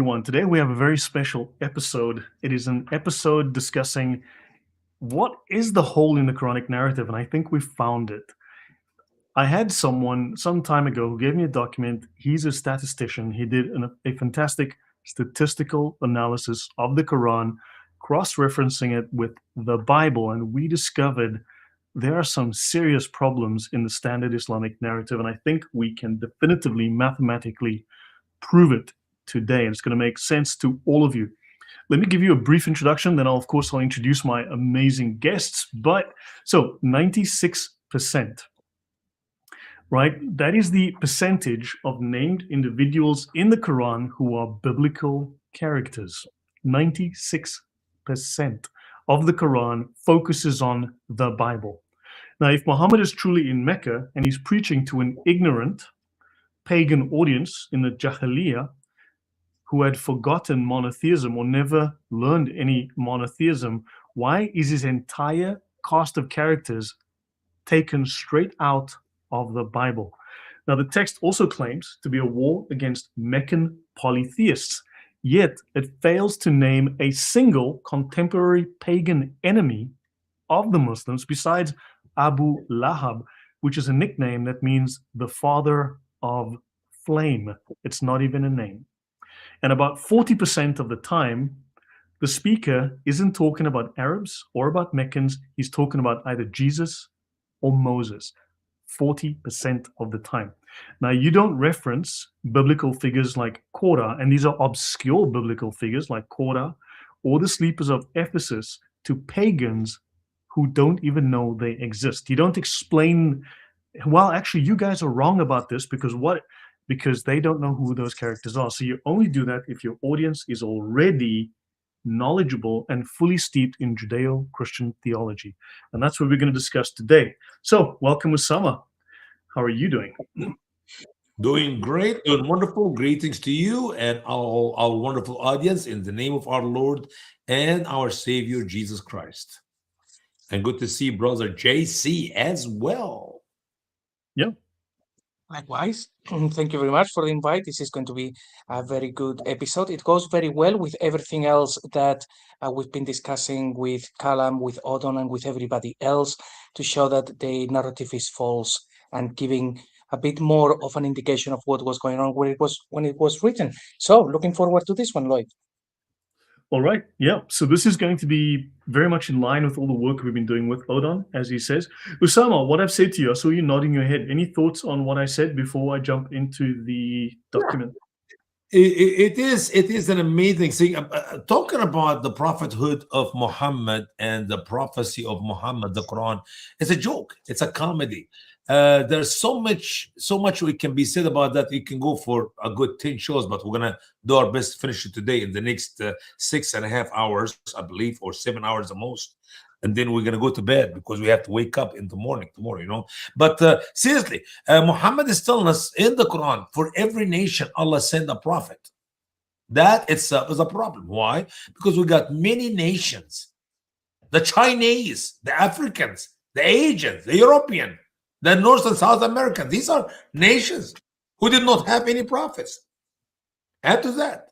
everyone. Today we have a very special episode. It is an episode discussing what is the hole in the Quranic narrative, and I think we found it. I had someone some time ago who gave me a document. He's a statistician. He did a fantastic statistical analysis of the Quran, cross-referencing it with the Bible, and we discovered there are some serious problems in the standard Islamic narrative, and I think we can definitively mathematically prove it today, and it's going to make sense to all of you. Let me give you a brief introduction, then I'll introduce my amazing guests. But so 96%, right? That is the percentage of named individuals in the Quran who are biblical characters. 96% of the Quran focuses on the Bible. Now, if Muhammad is truly in Mecca and he's preaching to an ignorant pagan audience in the Jahiliyyah who had forgotten monotheism or never learned any monotheism, why is his entire cast of characters taken straight out of the Bible? Now, the text also claims to be a war against Meccan polytheists, yet it fails to name a single contemporary pagan enemy of the Muslims besides Abu Lahab, which is a nickname that means the father of flame. It's not even a name. And about 40% of the time, the speaker isn't talking about Arabs or about Meccans. He's talking about either Jesus or Moses. 40% of the time. Now, you don't reference biblical figures like Korah, and these are obscure biblical figures like Korah or the sleepers of Ephesus, to pagans who don't even know they exist. You don't explain, well, actually, you guys are wrong about this because they don't know who those characters are. So you only do that if your audience is already knowledgeable and fully steeped in Judeo-Christian theology. And that's what we're going to discuss today. So welcome, Usama. How are you doing? Doing great, doing wonderful. Greetings to you and our wonderful audience in the name of our Lord and our Savior, Jesus Christ. And good to see brother JC as well. Yeah. Likewise. Thank you very much for the invite. This is going to be a very good episode. It goes very well with everything else that we've been discussing with Callum, with Odon, and with everybody else to show that the narrative is false and giving a bit more of an indication of what was going on when it was written. So looking forward to this one, Lloyd. All right. Yeah. So this is going to be very much in line with all the work we've been doing with Odon, as he says. Usama, what I've said to you, I saw you nodding your head. Any thoughts on what I said before I jump into the document? It is an amazing thing. Talking about the prophethood of Muhammad and the prophecy of Muhammad, the Quran, it's a joke. It's a comedy. There's so much we can be said about that. We can go for a good 10 shows, but we're gonna do our best to finish it today in the next 6.5 hours, I believe, or 7 hours the most. And then we're gonna go to bed because we have to wake up in the morning tomorrow, you know. But seriously, Muhammad is telling us in the Quran, for every nation, Allah sent a prophet. That itself is a problem. Why? Because we got many nations: the Chinese, the Africans, the Asians, the European, the North and South America. These are nations who did not have any prophets. Add to that,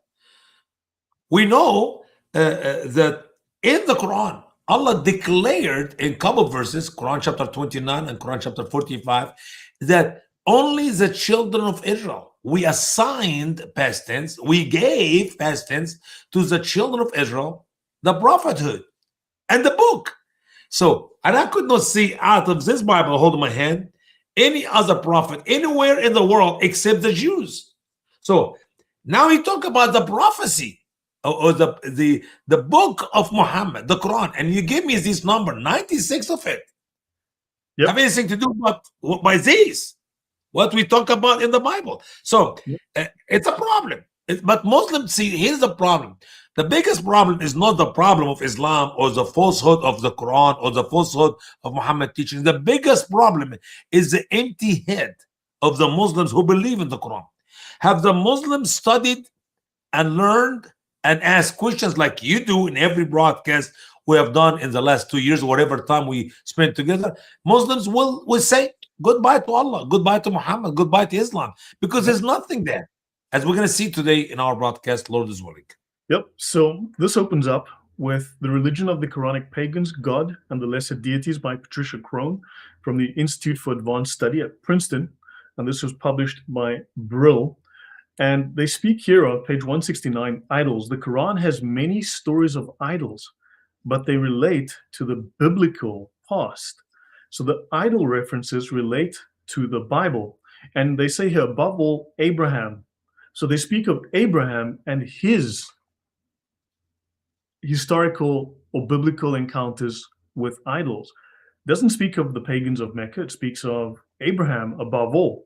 we know that in the Quran, Allah declared in a couple of verses, Quran chapter 29 and Quran chapter 45, that only the children of Israel, we assigned, past tense, we gave, past tense, to the children of Israel the prophethood and the book. So, and I could not see out of this Bible, holding my hand, any other prophet anywhere in the world except the Jews. So now we talk about the prophecy or the book of Muhammad, the Quran, and you give me this number, 96 of it. Yep. Have anything to do by this, what we talk about in the Bible. So it's a problem. But Muslims see, here's the problem. The biggest problem is not the problem of Islam or the falsehood of the Quran or the falsehood of Muhammad teaching. The biggest problem is the empty head of the Muslims who believe in the Quran. Have the Muslims studied and learned and asked questions like you do in every broadcast we have done in the last 2 years, whatever time we spent together? Muslims will say goodbye to Allah, goodbye to Muhammad, goodbye to Islam, because there's nothing there. as we're going to see today in our broadcast, Lord is willing. Yep. So this opens up with The Religion of the Quranic Pagans, God and the Lesser Deities by Patricia Crone from the Institute for Advanced Study at Princeton. And this was published by Brill. And they speak here on page 169, idols. The Quran has many stories of idols, but they relate to the biblical past. So the idol references relate to the Bible. And they say here, above all, Abraham. So they speak of Abraham and his historical or biblical encounters with idols. It doesn't speak of the pagans of Mecca. It speaks of Abraham above all,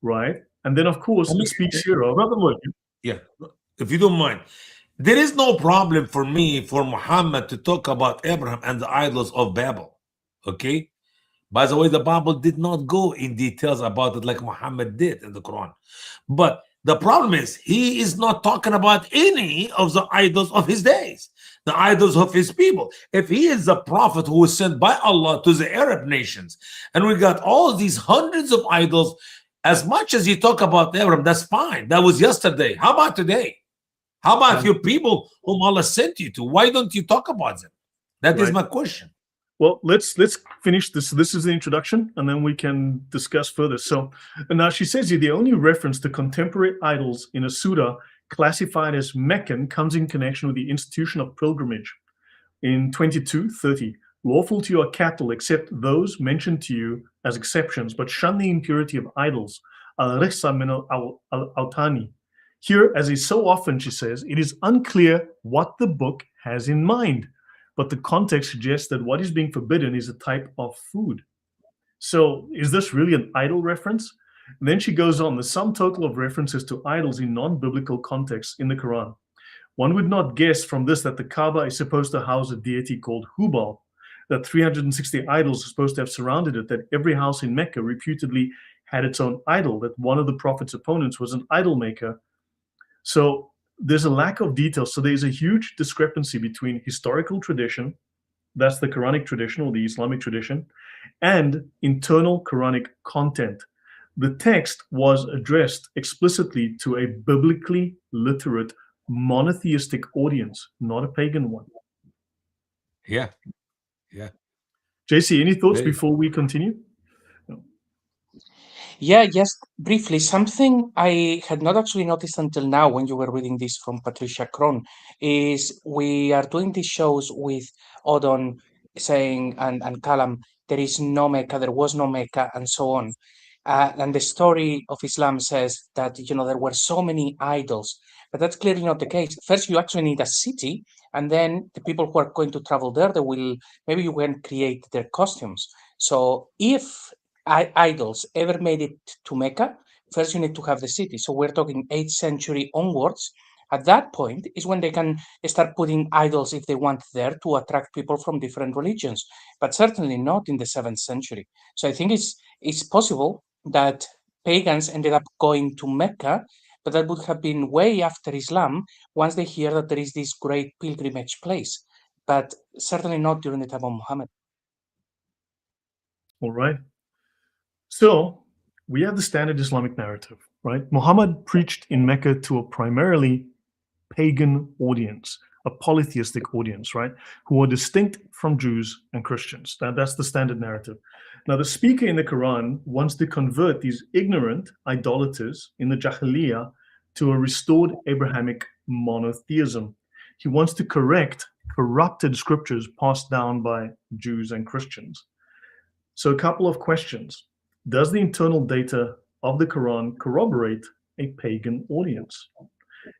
right? And then, of course, it speaks here of... Brother Lloyd, yeah, if you don't mind, there is no problem for me for Muhammad to talk about Abraham and the idols of Babel. Okay? By the way, the Bible did not go in details about it like Muhammad did in the Quran. But the problem is he is not talking about any of the idols of his days, the idols of his people. If he is the prophet who was sent by Allah to the Arab nations, and we got all these hundreds of idols, as much as you talk about Abraham, that's fine. That was yesterday. How about today? How about your people whom Allah sent you to? Why don't you talk about them? That is my question. Well, let's finish this. This is the introduction, and then we can discuss further. So now she says here, the only reference to contemporary idols in a surah classified as Meccan comes in connection with the institution of pilgrimage. In 22:30, lawful to your cattle except those mentioned to you as exceptions, but shun the impurity of idols. Al-Rihsa min al-Awtani. Here, as is so often, she says, it is unclear what the book has in mind, but the context suggests that what is being forbidden is a type of food. So is this really an idol reference? And then she goes on, the sum total of references to idols in non-biblical contexts in the Quran. One would not guess from this that the Kaaba is supposed to house a deity called Hubal, that 360 idols are supposed to have surrounded it, that every house in Mecca reputedly had its own idol, that one of the Prophet's opponents was an idol maker. So there's a lack of detail. So there's a huge discrepancy between historical tradition, that's the Quranic tradition or the Islamic tradition, and internal Quranic content. The text was addressed explicitly to a biblically literate monotheistic audience, not a pagan one. Yeah. JC, any thoughts before we continue? Yeah, just briefly, something I had not actually noticed until now when you were reading this from Patricia Crone is we are doing these shows with Odon saying and Kalam, there is no Mecca, there was no Mecca, and so on. And the story of Islam says that, there were so many idols, but that's clearly not the case. First, you actually need a city, and then the people who are going to travel there, maybe you can create their costumes. So if idols ever made it to Mecca, first you need to have the city. So we're talking 8th century onwards. At that point is when they can start putting idols if they want there to attract people from different religions, but certainly not in the 7th century. So I think it's possible that pagans ended up going to Mecca, but that would have been way after Islam once they hear that there is this great pilgrimage place, but certainly not during the time of Muhammad. All right. So we have the standard Islamic narrative, right? Muhammad preached in Mecca to a primarily pagan audience, a polytheistic audience, right? Who are distinct from Jews and Christians. That's the standard narrative. Now, the speaker in the Quran wants to convert these ignorant idolaters in the Jahiliyyah to a restored Abrahamic monotheism. He wants to correct corrupted scriptures passed down by Jews and Christians. So a couple of questions. Does the internal data of the Quran corroborate a pagan audience?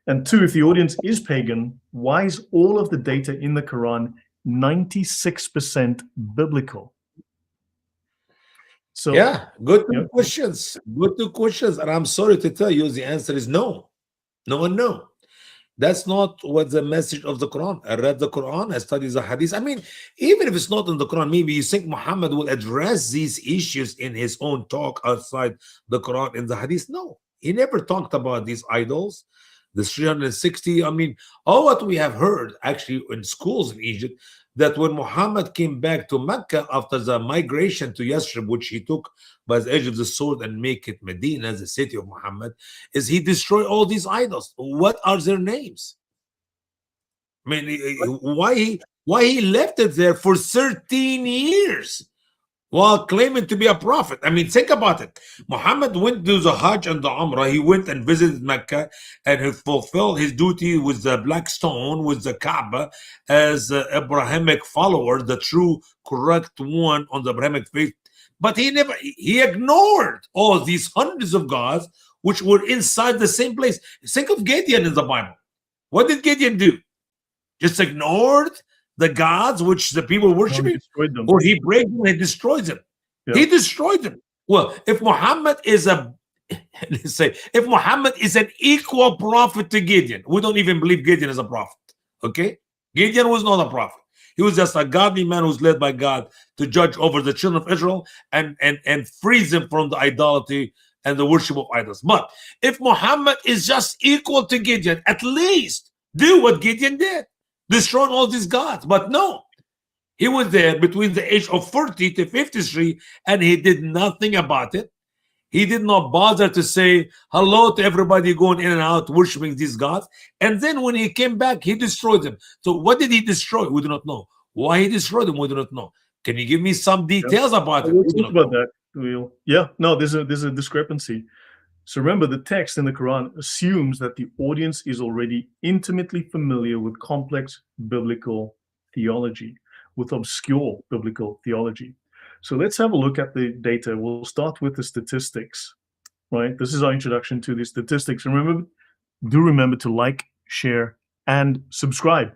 And two, if the audience is pagan, why is all of the data in the Quran 96% biblical? So yeah, good questions. Good two questions. And I'm sorry to tell you, the answer is no. No and no. That's not what the message of the Quran. I read the Quran, I studied the Hadith. I mean, even if it's not in the Quran, maybe you think Muhammad will address these issues in his own talk outside the Quran in the Hadith. No, he never talked about these idols. the 360. I mean, all what we have heard actually in schools in Egypt, that when Muhammad came back to Mecca after the migration to Yathrib, which he took by the edge of the sword and make it Medina, the city of Muhammad, is he destroyed all these idols. What are their names? I mean, why he left it there for 13 years while claiming to be a prophet? I mean, think about it. Muhammad went to the Hajj and the Umrah. He went and visited Mecca, and he fulfilled his duty with the black stone, with the Kaaba, as an Abrahamic follower, the true, correct one on the Abrahamic faith. But he ignored all these hundreds of gods which were inside the same place. Think of Gideon in the Bible. What did Gideon do? Just ignored the gods which the people worshiping, or he break them and destroys them. Yeah. He destroyed them. Well, if Muhammad is let's say, if Muhammad is an equal prophet to Gideon, we don't even believe Gideon is a prophet. Okay, Gideon was not a prophet. He was just a godly man who's led by God to judge over the children of Israel and freeze them from the idolatry and the worship of idols. But if Muhammad is just equal to Gideon, at least do what Gideon did. Destroying all these gods. But no, he was there between the age of 40 to 53 and he did nothing about it. He did not bother to say hello to everybody going in and out worshiping these gods. And then when he came back, he destroyed them. So what did he destroy? We do not know. Why he destroyed them? We do not know. Can you give me some details about it? We'll talk about that. Yeah, no, there's a discrepancy. So remember, the text in the Quran assumes that the audience is already intimately familiar with complex biblical theology, with obscure biblical theology. So let's have a look at the data. We'll start with the statistics, right? This is our introduction to the statistics. Remember, do remember to like, share, and subscribe,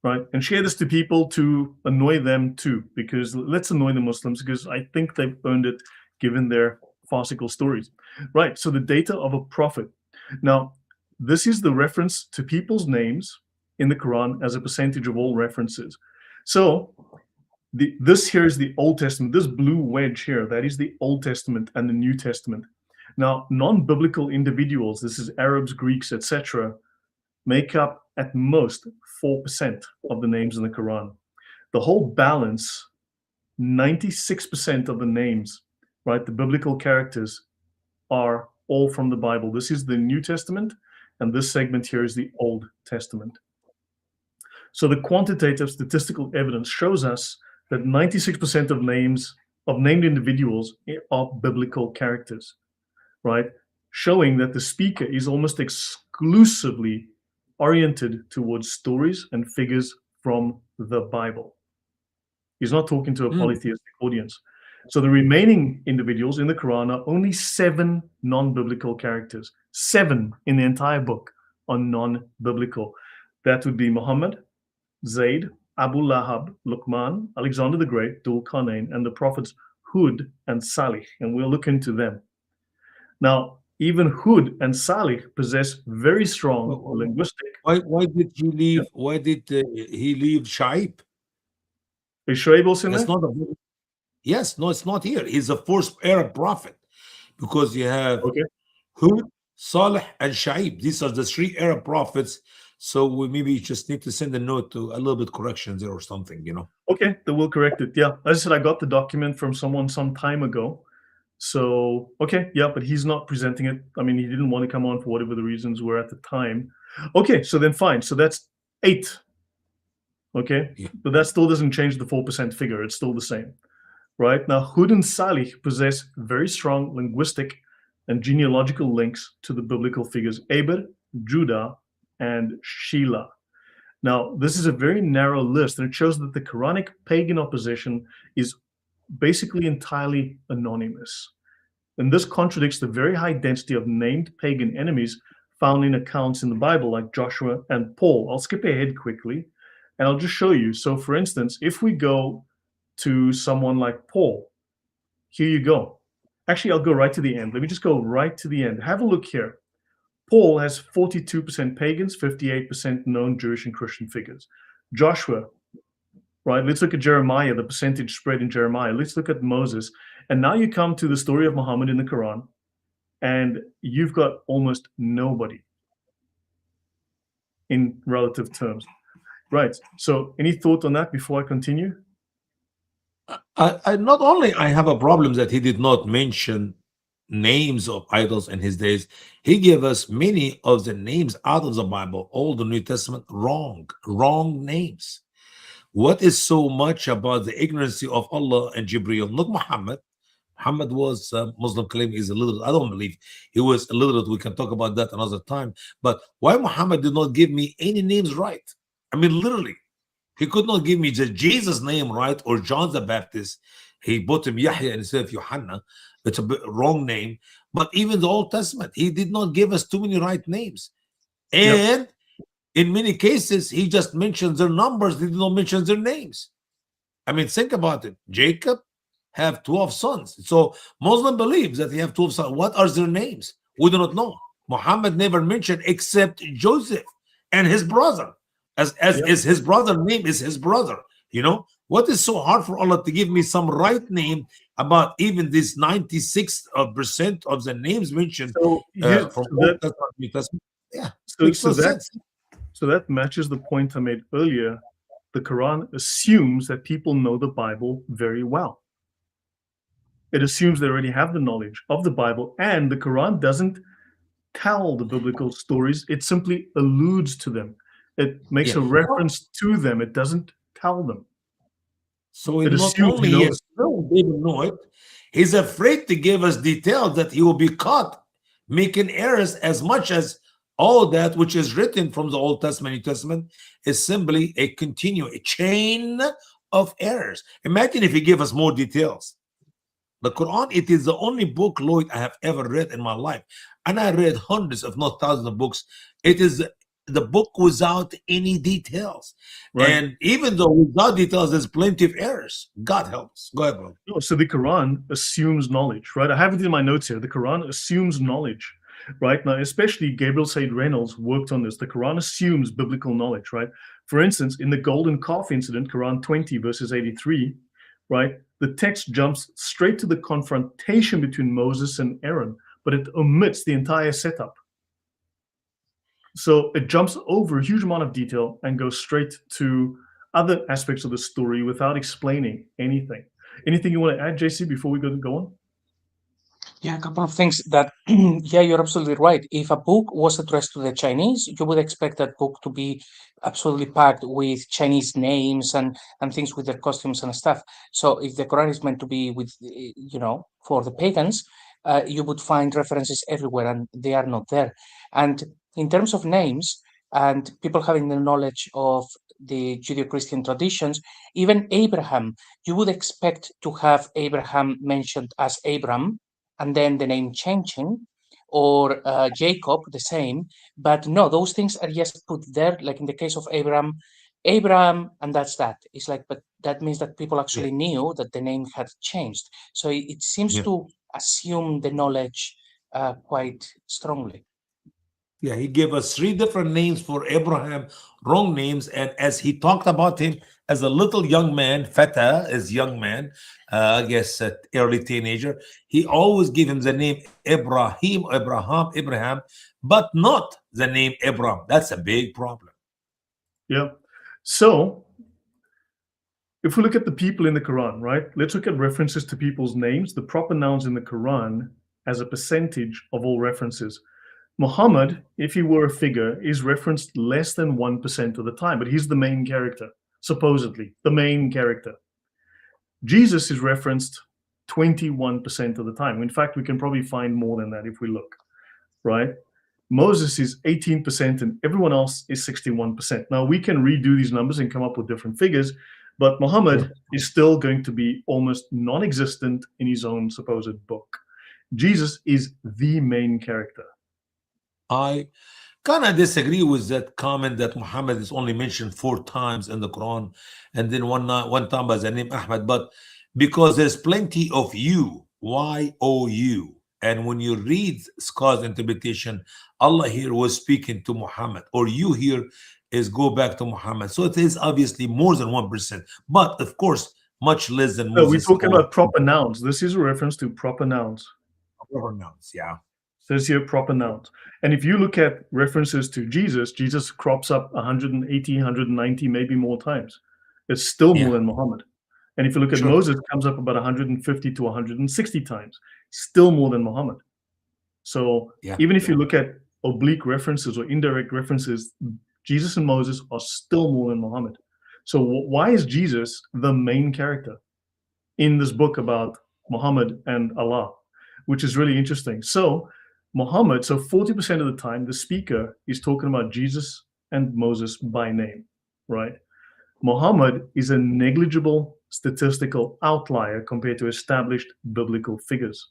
right? And share this to people to annoy them too, because let's annoy the Muslims, because I think they've earned it given their farcical stories. Right, so the data of a prophet. Now, this is the reference to people's names in the Quran as a percentage of all references. So this here is the Old Testament. This blue wedge here, that is the Old Testament and the New Testament. Now, non-biblical individuals, this is Arabs, Greeks, etc., make up at most 4% of the names in the Quran. The whole balance, 96% of the names, right, the biblical characters, are all from the Bible. This is the New Testament, and this segment here is the Old Testament. So the quantitative statistical evidence shows us that 96% of names of named individuals are biblical characters, right? Showing that the speaker is almost exclusively oriented towards stories and figures from the Bible. He's not talking to a polytheistic audience. So the remaining individuals in the Quran are only 7 non-biblical characters. 7 in the entire book are non-biblical. That would be Muhammad, Zayd, Abu Lahab, Luqman, Alexander the Great, Dhul Qarnayn, and the prophets Hud and Salih. And we'll look into them. Now, even Hud and Salih possess very strong linguistic. Why did he leave? Why did he leave Shaib? Is Shuaib also in there? Yes, no, it's not here. He's the first Arab prophet, because you have Hud, Salih, and Shaib. These are the 3 Arab prophets. So we maybe just need to send a note to a little bit corrections there or something, you know. Okay, then we'll correct it. Yeah, as I said, I got the document from someone some time ago. So, okay, yeah, but he's not presenting it. I mean, he didn't want to come on for whatever the reasons were at the time. Okay, so then fine. So that's 8. Okay, but that still doesn't change the 4% figure. It's still the same. Right? Now, Hud and Salih possess very strong linguistic and genealogical links to the biblical figures Eber, Judah, and Shelah. Now, this is a very narrow list, and it shows that the Quranic pagan opposition is basically entirely anonymous. And this contradicts the very high density of named pagan enemies found in accounts in the Bible, like Joshua and Paul. I'll skip ahead quickly, and I'll just show you. So, for instance, if we go to someone like Paul, here you go. Actually, I'll go right to the end. Let me just go right to the end. Have a look here. Paul has 42% pagans, 58% known Jewish and Christian figures. Joshua, right? Let's look at Jeremiah, the percentage spread in Jeremiah. Let's look at Moses. And now you come to the story of Muhammad in the Quran, and you've got almost nobody. in relative terms. Right. So any thought on that before I continue? I not only I have a problem that he did not mention names of idols in his days, he gave us many of the names out of the Bible, Old and New Testament, wrong names. What is so much about the ignorance of Allah and Jibreel, not Muhammad? Muhammad was Muslim claim is illiterate. I don't believe he was illiterate. We can talk about that another time. But why Muhammad did not give me any names right? I mean, literally, he could not give me the Jesus name right or John the Baptist. He put him Yahya instead of Yohanna. It's a wrong name. But even the Old Testament, he did not give us too many right names. And in many cases, he just mentions their numbers. He did not mention their names. I mean, think about it. Jacob have 12 sons. So Muslim believes that he have 12 sons. What are their names? We do not know. Muhammad never mentioned except Joseph and his brother. As is his brother name is his brother. You know, what is so hard for Allah to give me some right name about even this 96% of the names mentioned So, from Old Testament, New Testament? Yeah, makes no sense. So that matches the point I made earlier. The Quran assumes that people know the Bible very well. It assumes they already have the knowledge of the Bible, and the Quran doesn't tell the biblical stories. It simply alludes to them. It makes a reference to them. It doesn't tell them. So it not only he assumed they will know it, he's afraid to give us details that he will be caught making errors, as much as all that which is written from the Old Testament, New Testament is simply a chain of errors. Imagine if he gave us more details. The Quran, it is the only book, Lloyd, I have ever read in my life. And I read hundreds, if not thousands of books. It is the book without any details. Right. And even though without details, there's plenty of errors. God help us. Go ahead, bro. No, so the Quran assumes knowledge, right? I have it in my notes here. The Quran assumes knowledge, right? Now, especially Gabriel Said Reynolds worked on this. The Quran assumes biblical knowledge, right? For instance, in the golden calf incident, Quran 20, verses 83, right? The text jumps straight to the confrontation between Moses and Aaron, but it omits the entire setup. So it jumps over a huge amount of detail and goes straight to other aspects of the story without explaining anything. Anything you want to add, JC, before we go on? Yeah, a couple of things that, yeah, you're absolutely right. If a book was addressed to the Chinese, you would expect that book to be absolutely packed with Chinese names and things with their costumes and stuff. So if the Quran is meant to be with, for the pagans, you would find references everywhere, and they are not there. And in terms of names and people having the knowledge of the Judeo-Christian traditions, even Abraham, you would expect to have Abraham mentioned as Abram, and then the name changing, or Jacob, the same. But no, those things are just put there, like in the case of Abraham, and that's that. It's like, but that means that people actually knew that the name had changed. So it seems to assume the knowledge quite strongly. Yeah, he gave us 3 different names for Abraham, wrong names. And as he talked about him as a little young man, Fata is young man, I guess early teenager, he always gave him the name Abraham, but not the name Abram. That's a big problem. Yeah. So if we look at the people in the Quran, right, let's look at references to people's names, the proper nouns in the Quran as a percentage of all references. Muhammad, if he were a figure, is referenced less than 1% of the time, but he's the main character, supposedly, the main character. Jesus is referenced 21% of the time. In fact, we can probably find more than that if we look, right? Moses is 18% and everyone else is 61%. Now, we can redo these numbers and come up with different figures, but Muhammad is still going to be almost non-existent in his own supposed book. Jesus is the main character. I kind of disagree with that comment that Muhammad is only mentioned 4 times in the Quran, and then one time by the name Ahmad, but because there's plenty of Y-O-U, and when you read Scott's interpretation, Allah here was speaking to Muhammad, or you here is go back to Muhammad. So it is obviously more than 1%, but of course, much less than Moses. We're talking about proper nouns. This is a reference to proper nouns. Proper nouns, yeah. Says here proper nouns. And if you look at references to Jesus, Jesus crops up 180, 190, maybe more times. It's still more than Muhammad. And if you look at Moses, it comes up about 150 to 160 times. Still more than Muhammad. So even if you look at oblique references or indirect references, Jesus and Moses are still more than Muhammad. So why is Jesus the main character in this book about Muhammad and Allah, which is really interesting? So Muhammad, so 40% of the time, the speaker is talking about Jesus and Moses by name, right? Muhammad is a negligible statistical outlier compared to established biblical figures.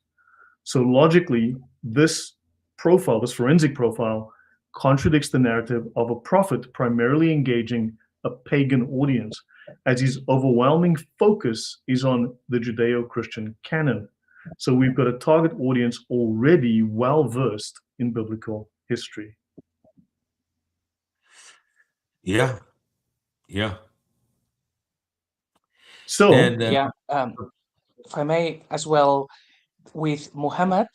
So logically, this profile, this forensic profile, contradicts the narrative of a prophet primarily engaging a pagan audience, as his overwhelming focus is on the Judeo-Christian canon. So we've got a target audience already well-versed in biblical history. Yeah. So, if I may as well, with Muhammad,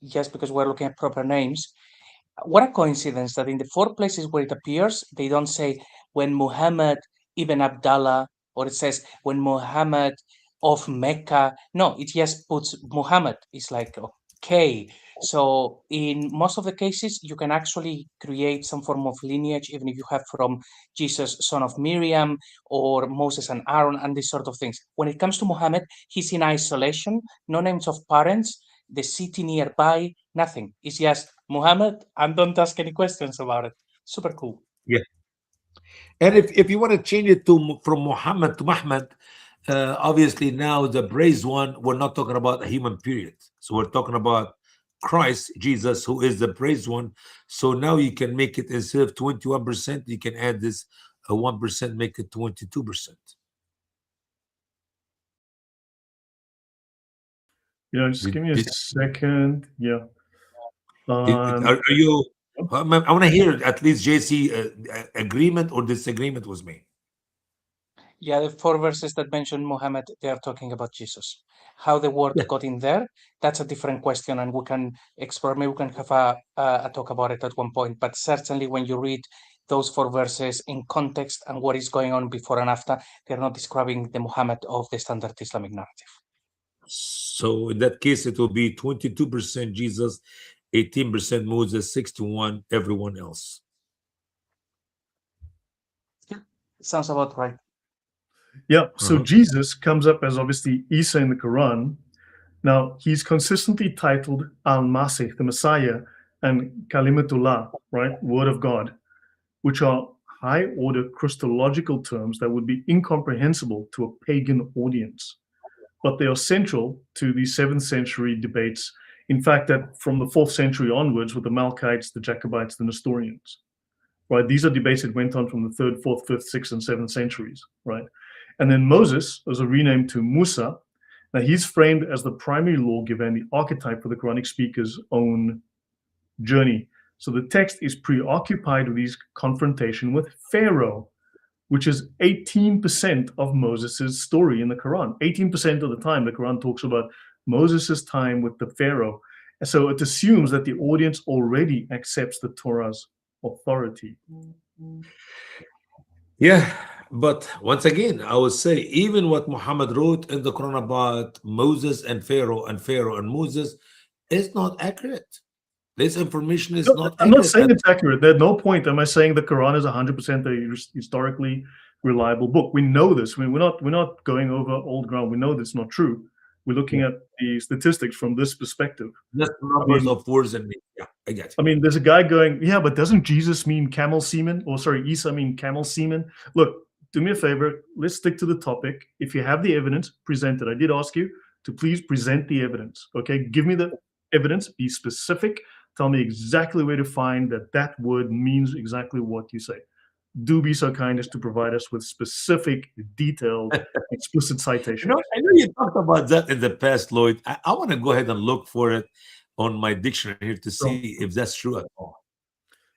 yes, because we're looking at proper names, what a coincidence that in the 4 places where it appears, they don't say when Muhammad ibn Abdallah, or it says when Muhammad of Mecca. No, it just puts Muhammad. It's like, okay. So in most of the cases, you can actually create some form of lineage, even if you have from Jesus, son of Miriam, or Moses and Aaron, and these sort of things. When it comes to Muhammad, he's in isolation, no names of parents, the city nearby, nothing. It's just Muhammad, and don't ask any questions about it. Super cool. Yeah. And if you want to change it to from Muhammad to Muhammad, obviously now the praised one, we're not talking about a human period. So we're talking about Christ, Jesus, who is the praised one. So now you can make it, instead of 21%, you can add this 1%, make it 22%. Yeah, just give me a second. Yeah. Are you? I want to hear at least JC agreement or disagreement with me. Yeah, the 4 verses that mention Muhammad, they are talking about Jesus. How the word got in there, that's a different question, and we can explore. Maybe we can have a talk about it at one point. But certainly, when you read those 4 verses in context and what is going on before and after, they're not describing the Muhammad of the standard Islamic narrative. So in that case, it will be 22% Jesus, 18% Moses, 61 everyone else. Yeah, sounds about right. Yeah, so Jesus comes up as obviously Isa in the Quran. Now, he's consistently titled Al-Masih, the Messiah, and Kalimatullah, right, Word of God, which are high-order Christological terms that would be incomprehensible to a pagan audience. But they are central to the 7th century debates. In fact, that from the 4th century onwards with the Melkites, the Jacobites, the Nestorians, right? These are debates that went on from the 3rd, 4th, 5th, 6th, and 7th centuries, right? And then Moses was renamed to Musa. Now he's framed as the primary lawgiver and the archetype for the Quranic speaker's own journey. So the text is preoccupied with his confrontation with Pharaoh, which is 18% of Moses' story in the Quran. 18% of the time, the Quran talks about Moses' time with the Pharaoh. And so it assumes that the audience already accepts the Torah's authority. Yeah, but once again, I would say even what Muhammad wrote in the Quran about Moses and Pharaoh and Moses is not accurate. This information is not accurate. I'm not saying it's accurate. At no point am I saying the Quran is 100% a historically reliable book. We know this. I mean, we're not going over old ground. We know that's not true. We're looking at the statistics from this perspective. Just numbers of words and names. Yeah, I get it. I mean, there's a guy going, yeah, but doesn't Jesus mean camel semen? Or sorry, Isa mean camel semen? Look, do me a favor. Let's stick to the topic. If you have the evidence, present it. I did ask you to please present the evidence. Okay, give me the evidence. Be specific. Tell me exactly where to find that word means exactly what you say. Do be so kind as to provide us with specific, detailed, explicit citations. I know you talked about that in the past, Lloyd. I want to go ahead and look for it on my dictionary here to see if that's true at all.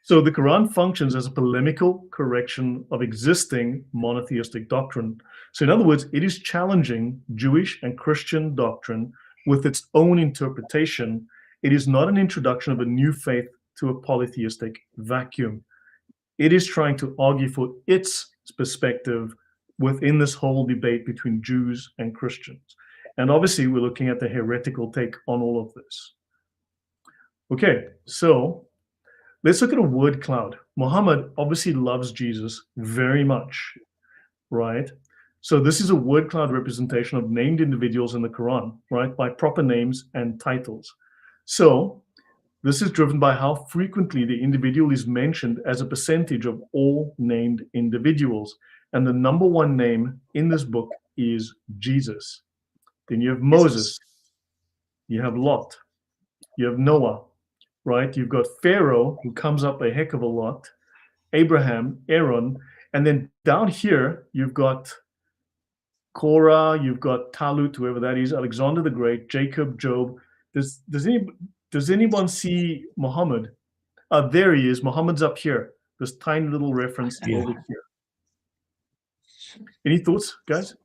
So the Quran functions as a polemical correction of existing monotheistic doctrine. So in other words, it is challenging Jewish and Christian doctrine with its own interpretation It is not an introduction of a new faith to a polytheistic vacuum. It is trying to argue for its perspective within this whole debate between Jews and Christians. And obviously, we're looking at the heretical take on all of this. Okay, so let's look at a word cloud. Muhammad obviously loves Jesus very much, right? So this is a word cloud representation of named individuals in the Quran, right, by proper names and titles. So this is driven by how frequently the individual is mentioned as a percentage of all named individuals. And the number one name in this book is Jesus. Then you have Moses, you have Lot, you have Noah, right? You've got Pharaoh, who comes up a heck of a lot, Abraham, Aaron, and then down here, you've got Korah, you've got Talut, whoever that is, Alexander the Great, Jacob, Job. Does anyone see Muhammad? There he is. Muhammad's up here. This tiny little reference over here. Any thoughts, guys?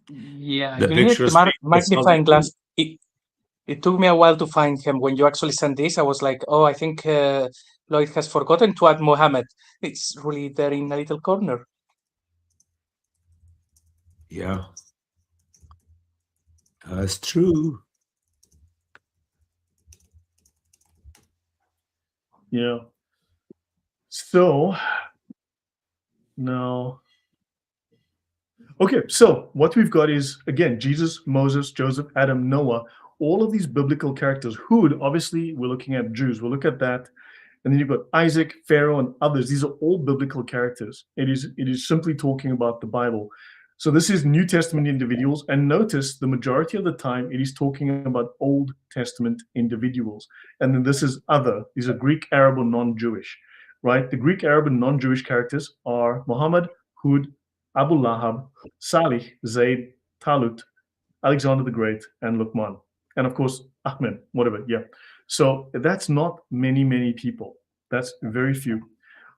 Yeah, The you need pictures the speak for magnifying themselves. glass. It took me a while to find him. When you actually sent this, I was like, oh, I think Lloyd has forgotten to add Mohammed. It's really there in a little corner. Yeah, that's true. Yeah. So now, okay, so what we've got is, again, Jesus, Moses, Joseph, Adam, Noah, all of these biblical characters. Hud, obviously, we're looking at Jews. We'll look at that. And then you've got Isaac, Pharaoh, and others. These are all biblical characters. It is simply talking about the Bible. So this is New Testament individuals. And notice the majority of the time, it is talking about Old Testament individuals. And then this is other. These are Greek, Arab, or non-Jewish, right? The Greek, Arab, and non-Jewish characters are Muhammad, Hud, Abu Lahab, Salih, Zayd, Talut, Alexander the Great, and Luqman. And of course, Ahmed, whatever, yeah. So that's not many people. That's very few,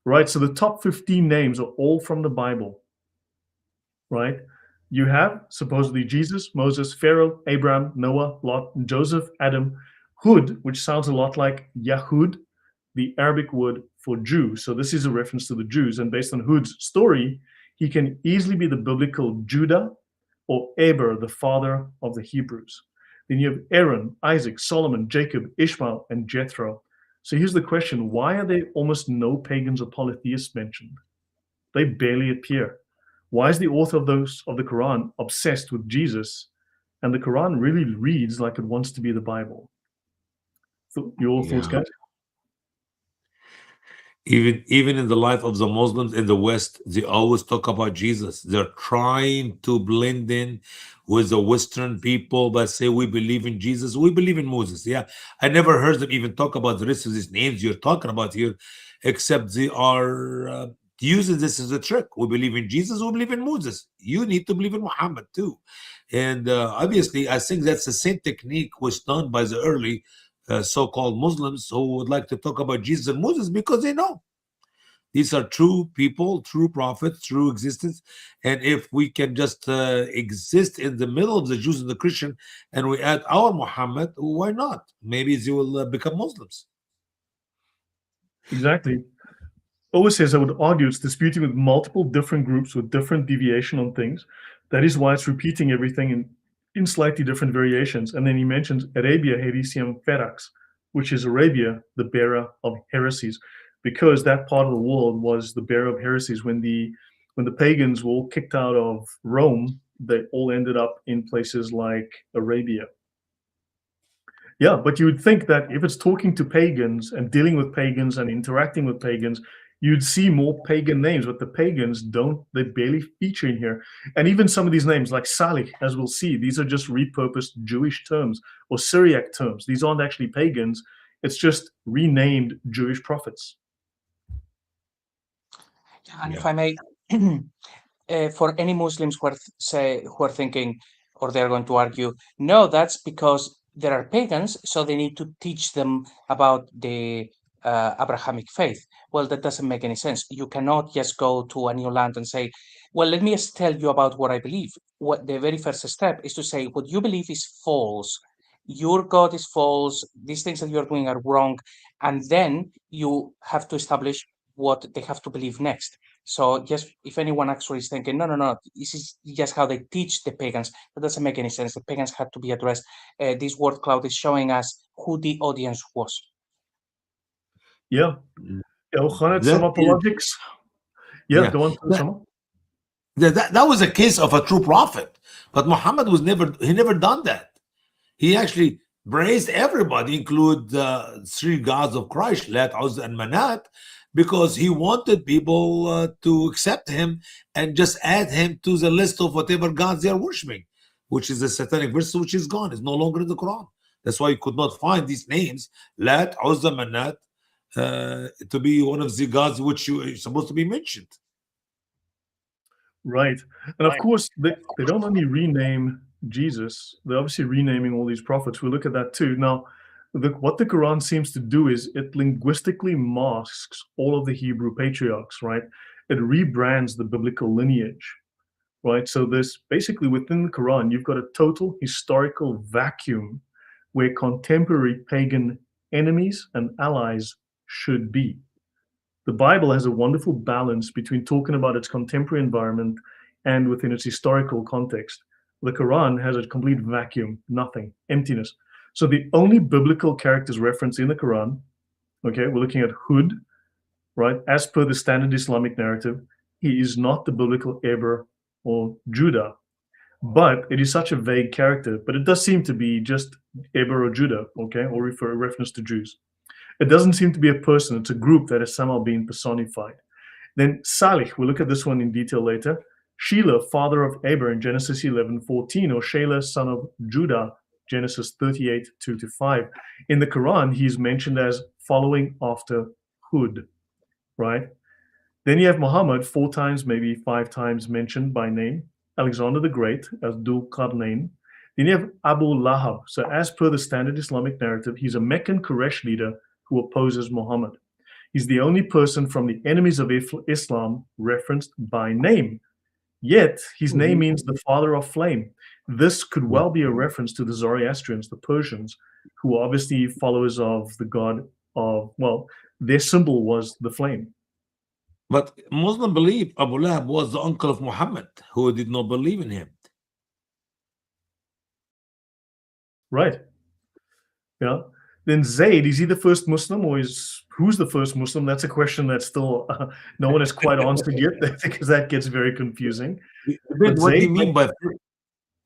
right? So the top 15 names are all from the Bible, right? You have supposedly Jesus, Moses, Pharaoh, Abraham, Noah, Lot, Joseph, Adam, Hud, which sounds a lot like Yahud, the Arabic word for Jew. So this is a reference to the Jews. And based on Hud's story, he can easily be the biblical Judah or Eber, the father of the Hebrews. Then you have Aaron, Isaac, Solomon, Jacob, Ishmael, and Jethro. So here's the question: why are there almost no pagans or polytheists mentioned? They barely appear. Why is the author of the Quran obsessed with Jesus, and the Quran really reads like it wants to be the Bible? So your thoughts, guys? Even in the life of the Muslims in the West, they always talk about Jesus. They're trying to blend in with the Western people, but say we believe in Jesus, we believe in Moses. Yeah, I never heard them even talk about the rest of these names you're talking about here, except they are using this as a trick. We believe in Jesus, we believe in Moses. You need to believe in Muhammad too. And obviously, I think that's the same technique was done by the early so-called Muslims who would like to talk about Jesus and Moses because they know these are true people, true prophets, true existence. And if we can just exist in the middle of the Jews and the Christian and we add our Muhammad, why not? Maybe they will become Muslims. Exactly. Always says, I would argue it's disputing with multiple different groups with different deviation on things. That is why it's repeating everything in slightly different variations. And then he mentions Arabia Heresium Ferax, which is Arabia, the bearer of heresies, because that part of the world was the bearer of heresies. When the pagans were all kicked out of Rome, they all ended up in places like Arabia. Yeah, but you would think that if it's talking to pagans and dealing with pagans and interacting with pagans, you'd see more pagan names, but the pagans don't, they barely feature in here. And even some of these names like Salih, as we'll see, these are just repurposed Jewish terms or Syriac terms. These aren't actually pagans. It's just renamed Jewish prophets. And if I may, for any Muslims who are thinking, or they're going to argue, no, that's because there are pagans, so they need to teach them about the Abrahamic faith. Well, that doesn't make any sense. You cannot just go to a new land and say, well, let me just tell you about what I believe. What the very first step is to say, what you believe is false. Your God is false. These things that you're doing are wrong. And then you have to establish what they have to believe next. So just if anyone actually is thinking, no, this is just how they teach the pagans, that doesn't make any sense. The pagans had to be addressed. This word cloud is showing us who the audience was. Yeah. Elchanet, some apologetics. Yeah, go on, Sama. That was a case of a true prophet, but Muhammad he never done that. He actually praised everybody, include the three gods of Christ, Lat, Uzza, and Manat, because he wanted people to accept him and just add him to the list of whatever gods they are worshiping, which is a satanic verse, which is gone. It's no longer in the Quran. That's why you could not find these names, Lat, Uzza, Manat, to be one of the gods which you are supposed to be mentioned. Right. And of course, they don't only rename Jesus, they're obviously renaming all these prophets. We look at that too. Now, what the Quran seems to do is it linguistically masks all of the Hebrew patriarchs, right? It rebrands the biblical lineage, right? So this basically within the Quran, you've got a total historical vacuum where contemporary pagan enemies and allies should be. The Bible has a wonderful balance between talking about its contemporary environment and within its historical context. The Quran has a complete vacuum, nothing, emptiness. So the only biblical characters referenced in the Quran, okay, we're looking at Hud, right? As per the standard Islamic narrative, he is not the biblical Eber or Judah, but it is such a vague character. But it does seem to be just Eber or Judah, okay, or refer a reference to Jews. It doesn't seem to be a person, it's a group that is somehow being personified. Then Salih, we'll look at this one in detail later. Shelah, father of Eber in Genesis 11:14, or Shelah, son of Judah, Genesis 38:2-5. In the Quran, he's mentioned as following after Hud, right? Then you have Muhammad 4 times, maybe 5 times mentioned by name. Alexander the Great as Dhul Qarnayn. Then you have Abu Lahab. So as per the standard Islamic narrative, he's a Meccan Quraysh leader who opposes Muhammad. He's the only person from the enemies of Islam referenced by name. Yet his name means the father of flame. This could well be a reference to the Zoroastrians, the Persians, who are obviously followers of the god of, well, their symbol was the flame. But Muslims believe Abu Lahab was the uncle of Muhammad, who did not believe in him. Right. Yeah. Then Zayd, is he the first Muslim, or who's the first Muslim? That's a question that still no one has quite answered yet, because that gets very confusing. What do you mean by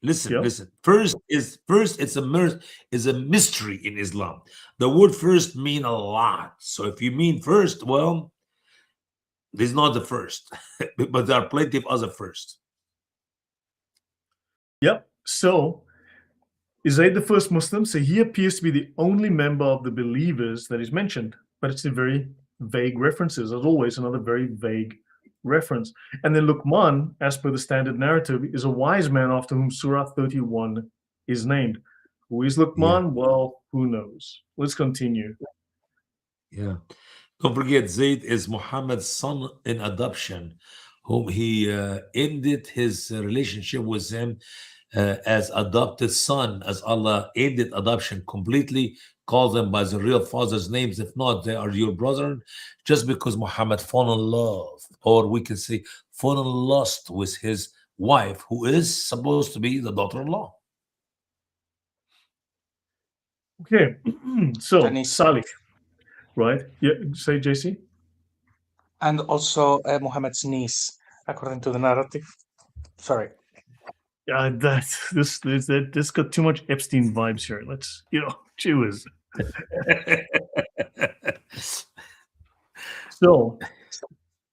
listen? First it's a mystery in Islam. The word first mean a lot. So if you mean first, well, this is not the first, but there are plenty of other first. Yep. So is Zayd the first Muslim? So he appears to be the only member of the believers that is mentioned, but it's a very vague references. As always, another very vague reference. And then Luqman, as per the standard narrative, is a wise man after whom Surah 31 is named. Who is Luqman? Yeah. Well, who knows? Let's continue. Yeah. Don't forget, Zayd is Muhammad's son in adoption, whom he ended his relationship with him as adopted son, as Allah ended adoption completely, calls them by the real father's names. If not, they are your brother, just because Muhammad fell in love, or we can say fell in lust with his wife, who is supposed to be the daughter-in-law. Okay, so Salih, right? Yeah, say JC. And also Muhammad's niece, according to the narrative. Sorry. Yeah, this got too much Epstein vibes here. Let's, Jews. So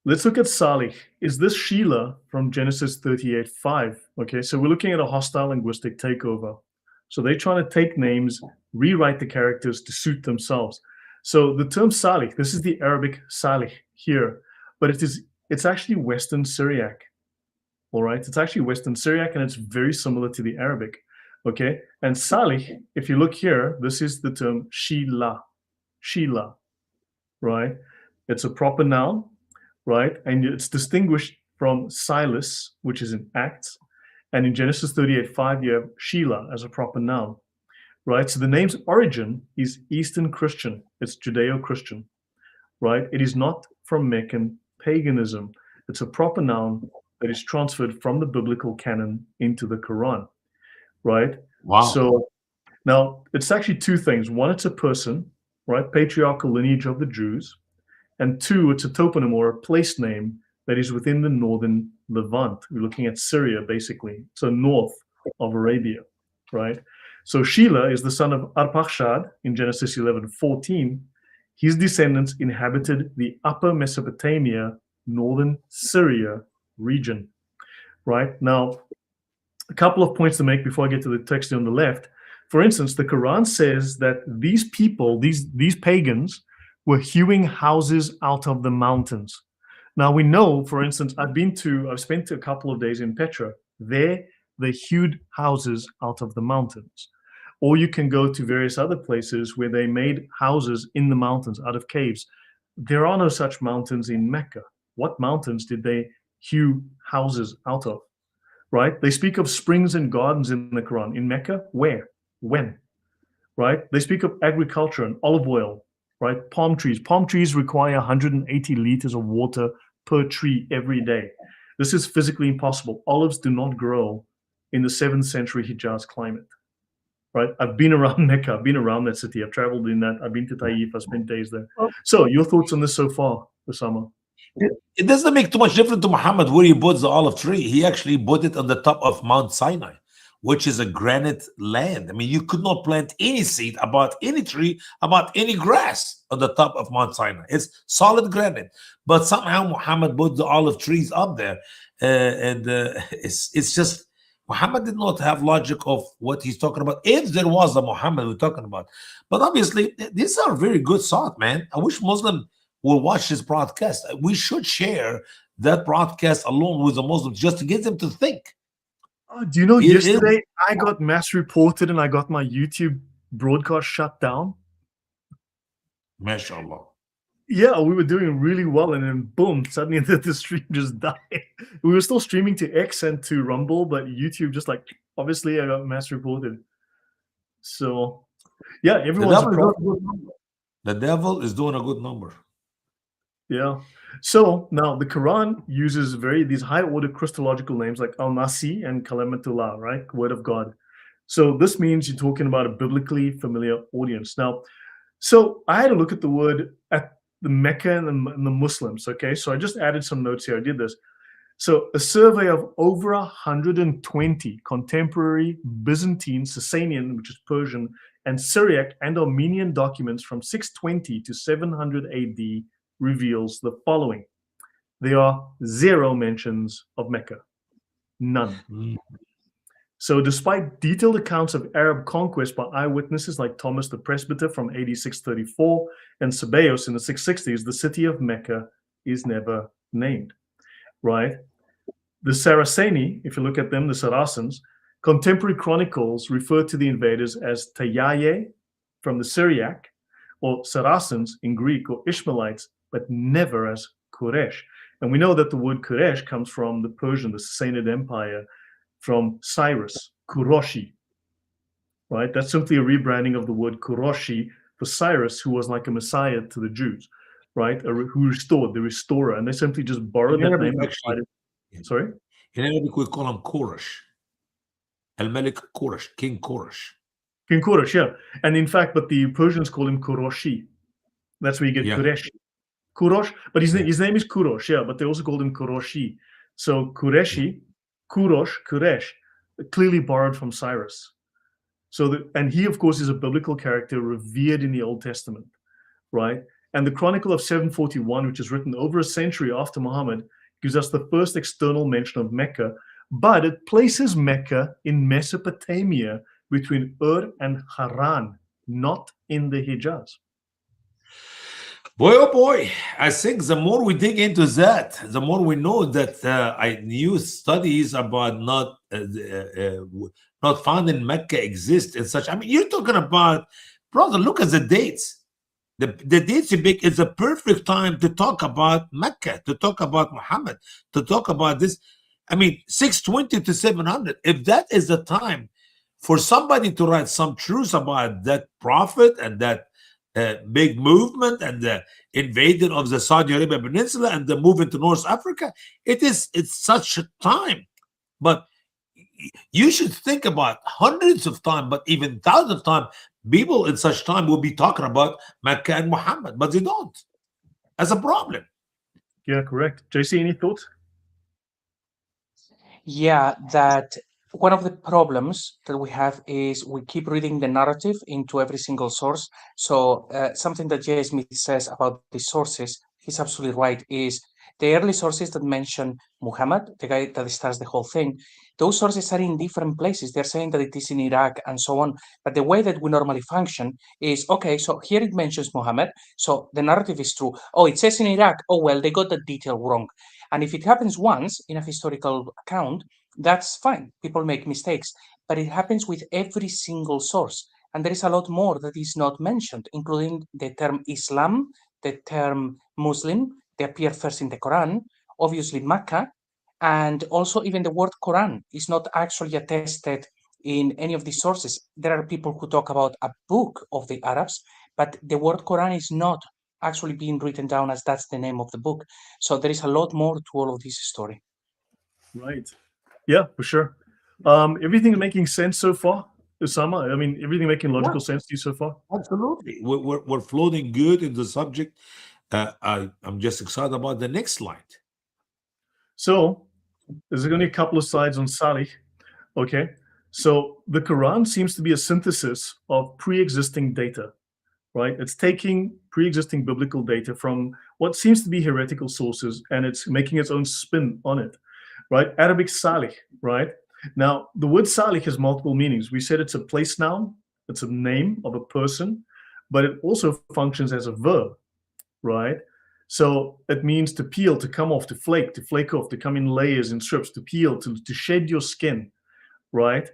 let's look at Salih. Is this Shelah from Genesis 38:5? Okay, so we're looking at a hostile linguistic takeover. So they're trying to take names, rewrite the characters to suit themselves. So the term Salih, this is the Arabic Salih here, but it's actually Western Syriac. All right, it's actually Western Syriac, and it's very similar to the Arabic. Okay, and Salih, if you look here, this is the term Shelah. Shelah. right? It's a proper noun, right? And it's distinguished from Silas, which is in Acts. And in Genesis 38:5, you have Sheila as a proper noun, right? So the name's origin is Eastern Christian. It's Judeo-Christian, right? It is not from Meccan paganism. It's a proper noun that is transferred from the biblical canon into the Quran, right? Wow. So now it's actually two things. One, it's a person, right? Patriarchal lineage of the Jews. And two, it's a toponym or a place name that is within the Northern Levant. We're looking at Syria, basically. So north of Arabia, right? So Sheila is the son of Arpachshad in Genesis 11:14. His descendants inhabited the upper Mesopotamia, northern Syria region, right? Now, a couple of points to make before I get to the text on the left. For instance, the Quran says that these people, these pagans, were hewing houses out of the mountains. Now we know, for instance, I've spent a couple of days in Petra. There, they hewed houses out of the mountains. Or you can go to various other places where they made houses in the mountains out of caves. There are no such mountains in Mecca. What mountains did they hew houses out of? Right? They speak of springs and gardens in the Quran. In Mecca, where? When? Right? They speak of agriculture and olive oil, right? Palm trees. Palm trees require 180 liters of water per tree every day. This is physically impossible. Olives do not grow in the 7th century Hijaz climate, right? I've been around Mecca. I've been around that city. I've traveled in that. I've been to Taif. I've spent days there. So your thoughts on this so far, Osama? It doesn't make too much difference to Muhammad where he put the olive tree. He actually put it on the top of Mount Sinai, which is a granite land. I mean, you could not plant any seed about any tree, about any grass on the top of Mount Sinai. It's solid granite. But somehow Muhammad put the olive trees up there. It's just, Muhammad did not have logic of what he's talking about, if there was a Muhammad we're talking about. But obviously, these are very good thought, man. I wish Muslim will watch this broadcast. We should share that broadcast along with the Muslims just to get them to think. Do you know, yesterday I got mass reported and I got my YouTube broadcast shut down? MashaAllah. Yeah, we were doing really well, and then boom, suddenly the stream just died. We were still streaming to X and to Rumble, but YouTube just like, obviously I got mass reported. So yeah, everyone's a problem. The devil is doing a good number. Yeah. So now the Quran uses these high order Christological names like Al-Nasi and Kalimatullah, right? Word of God. So this means you're talking about a biblically familiar audience. Now, so I had a look at the word at the Mecca and the Muslims, okay? So I just added some notes here. I did this. So a survey of over 120 contemporary Byzantine, Sasanian, which is Persian, and Syriac and Armenian documents from 620 to 700 AD reveals the following. There are 0 mentions of Mecca. None. So despite detailed accounts of Arab conquest by eyewitnesses like Thomas the Presbyter from AD 634 and Sabaeus in the 660s, the city of Mecca is never named, right? The Saraceni, if you look at them, the Saracens, contemporary chronicles refer to the invaders as Tayaye from the Syriac, or Saracens in Greek, or Ishmaelites, but never as Quraysh. And we know that the word Quraysh comes from the Persian, the Sassanid Empire, from Cyrus, Kuroshi, right? That's simply a rebranding of the word Kuroshi for Cyrus, who was like a messiah to the Jews, right? Who restored, the restorer. And they simply just borrowed that name. Actually, sorry? In Arabic, we call him Qurash. Al-Malik Qurash, King Qurash. King Qurash, yeah. And in fact, but the Persians call him Kuroshi. That's where you get Quraysh. Kurosh, but his name is Kurosh, yeah, but they also called him Kuroshi. So Qureshi, Kurosh, Quresh, clearly borrowed from Cyrus. So, and he, of course, is a biblical character revered in the Old Testament, right? And the Chronicle of 741, which is written over a century after Muhammad, gives us the first external mention of Mecca, but it places Mecca in Mesopotamia between Ur and Haran, not in the Hijaz. Boy, oh boy, I think the more we dig into that, the more we know that new studies about not found in Mecca exist and such. I mean, you're talking about, brother, look at the dates. The dates you pick is a perfect time to talk about Mecca, to talk about Muhammad, to talk about this. I mean, 620 to 700. If that is the time for somebody to write some truths about that prophet and that big movement and the invasion of the Saudi Arabia Peninsula and the move into North Africa, it's such a time. But you should think about hundreds of times, but even thousands of times, people in such time will be talking about Mecca and Muhammad, but they don't. As a problem. Yeah, correct. JC, any thoughts? Yeah, that one of the problems that we have is we keep reading the narrative into every single source. So something that J. Smith says about the sources, he's absolutely right, is the early sources that mention Muhammad, the guy that starts the whole thing, those sources are in different places. They're saying that it is in Iraq and so on. But the way that we normally function is, okay, so here it mentions Muhammad, so the narrative is true. Oh, it says in Iraq. Oh, well, they got the detail wrong. And if it happens once in a historical account, that's fine. People make mistakes, but it happens with every single source. And there is a lot more that is not mentioned, including the term Islam, the term Muslim. They appear first in the Quran, obviously Makkah, and also even the word Quran is not actually attested in any of these sources. There are people who talk about a book of the Arabs, but the word Quran is not actually being written down as that's the name of the book. So there is a lot more to all of this story. Right. Yeah, for sure. Everything making sense so far, Osama? I mean, everything making logical sense to you so far? Absolutely. We're floating good in the subject. I'm just excited about the next slide. So there's only a couple of slides on Salih. Okay. So the Quran seems to be a synthesis of pre-existing data, right? It's taking pre-existing biblical data from what seems to be heretical sources and it's making its own spin on it, right? Arabic Salih, right? Now, the word Salih has multiple meanings. We said it's a place noun, it's a name of a person, but it also functions as a verb, right? So it means to peel, to come off, to flake off, to come in layers and strips, to peel, to shed your skin, right?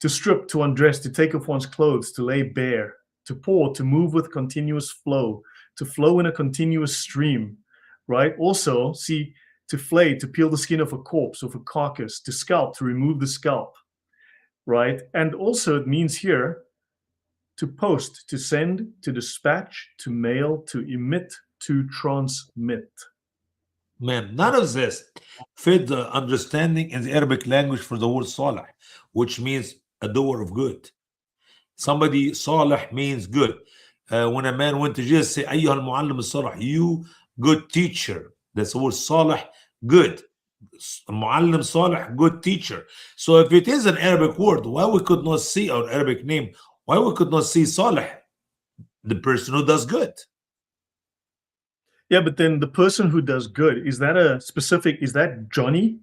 To strip, to undress, to take off one's clothes, to lay bare, to pour, to move with continuous flow, to flow in a continuous stream, right? Also, see, to flay, to peel the skin of a corpse, of a carcass, to scalp, to remove the scalp, right? And also it means here to post, to send, to dispatch, to mail, to emit, to transmit. Man, none of this fit the understanding in the Arabic language for the word salih, which means a doer of good. Somebody salih means good. When a man went to jail, say, أيها المعلم الصالح, you good teacher. That's the word salih, good. Muallim salih, good teacher. So if it is an Arabic word, why we could not see our Arabic name? Why we could not see salih, the person who does good? Yeah, but then the person who does good, is that Johnny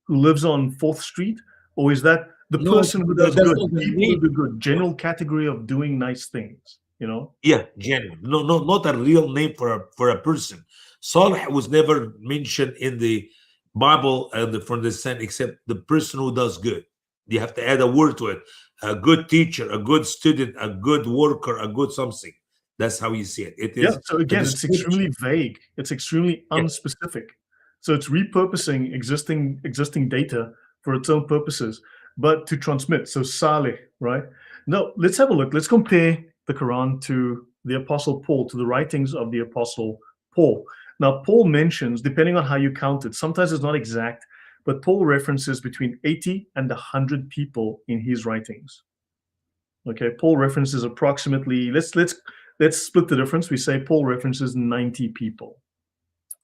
who lives on 4th Street? Or is that the person who does good, people who do good, general category of doing nice things, you know? Yeah, genuine. No, not a real name for a person. Salih was never mentioned in the Bible from the sense except the person who does good. You have to add a word to it. A good teacher, a good student, a good worker, a good something. That's how you see it. It is. Yeah. So again, it's extremely vague. It's extremely unspecific. So it's repurposing existing data for its own purposes, but to transmit. So Salih, right? Now let's have a look. Let's compare the Quran to the Apostle Paul, to the writings of the Apostle Paul. Now Paul mentions, depending on how you count it, sometimes it's not exact, but Paul references between 80 and 100 people in his writings. Okay, Paul references approximately. Let's split the difference. We say Paul references 90 people.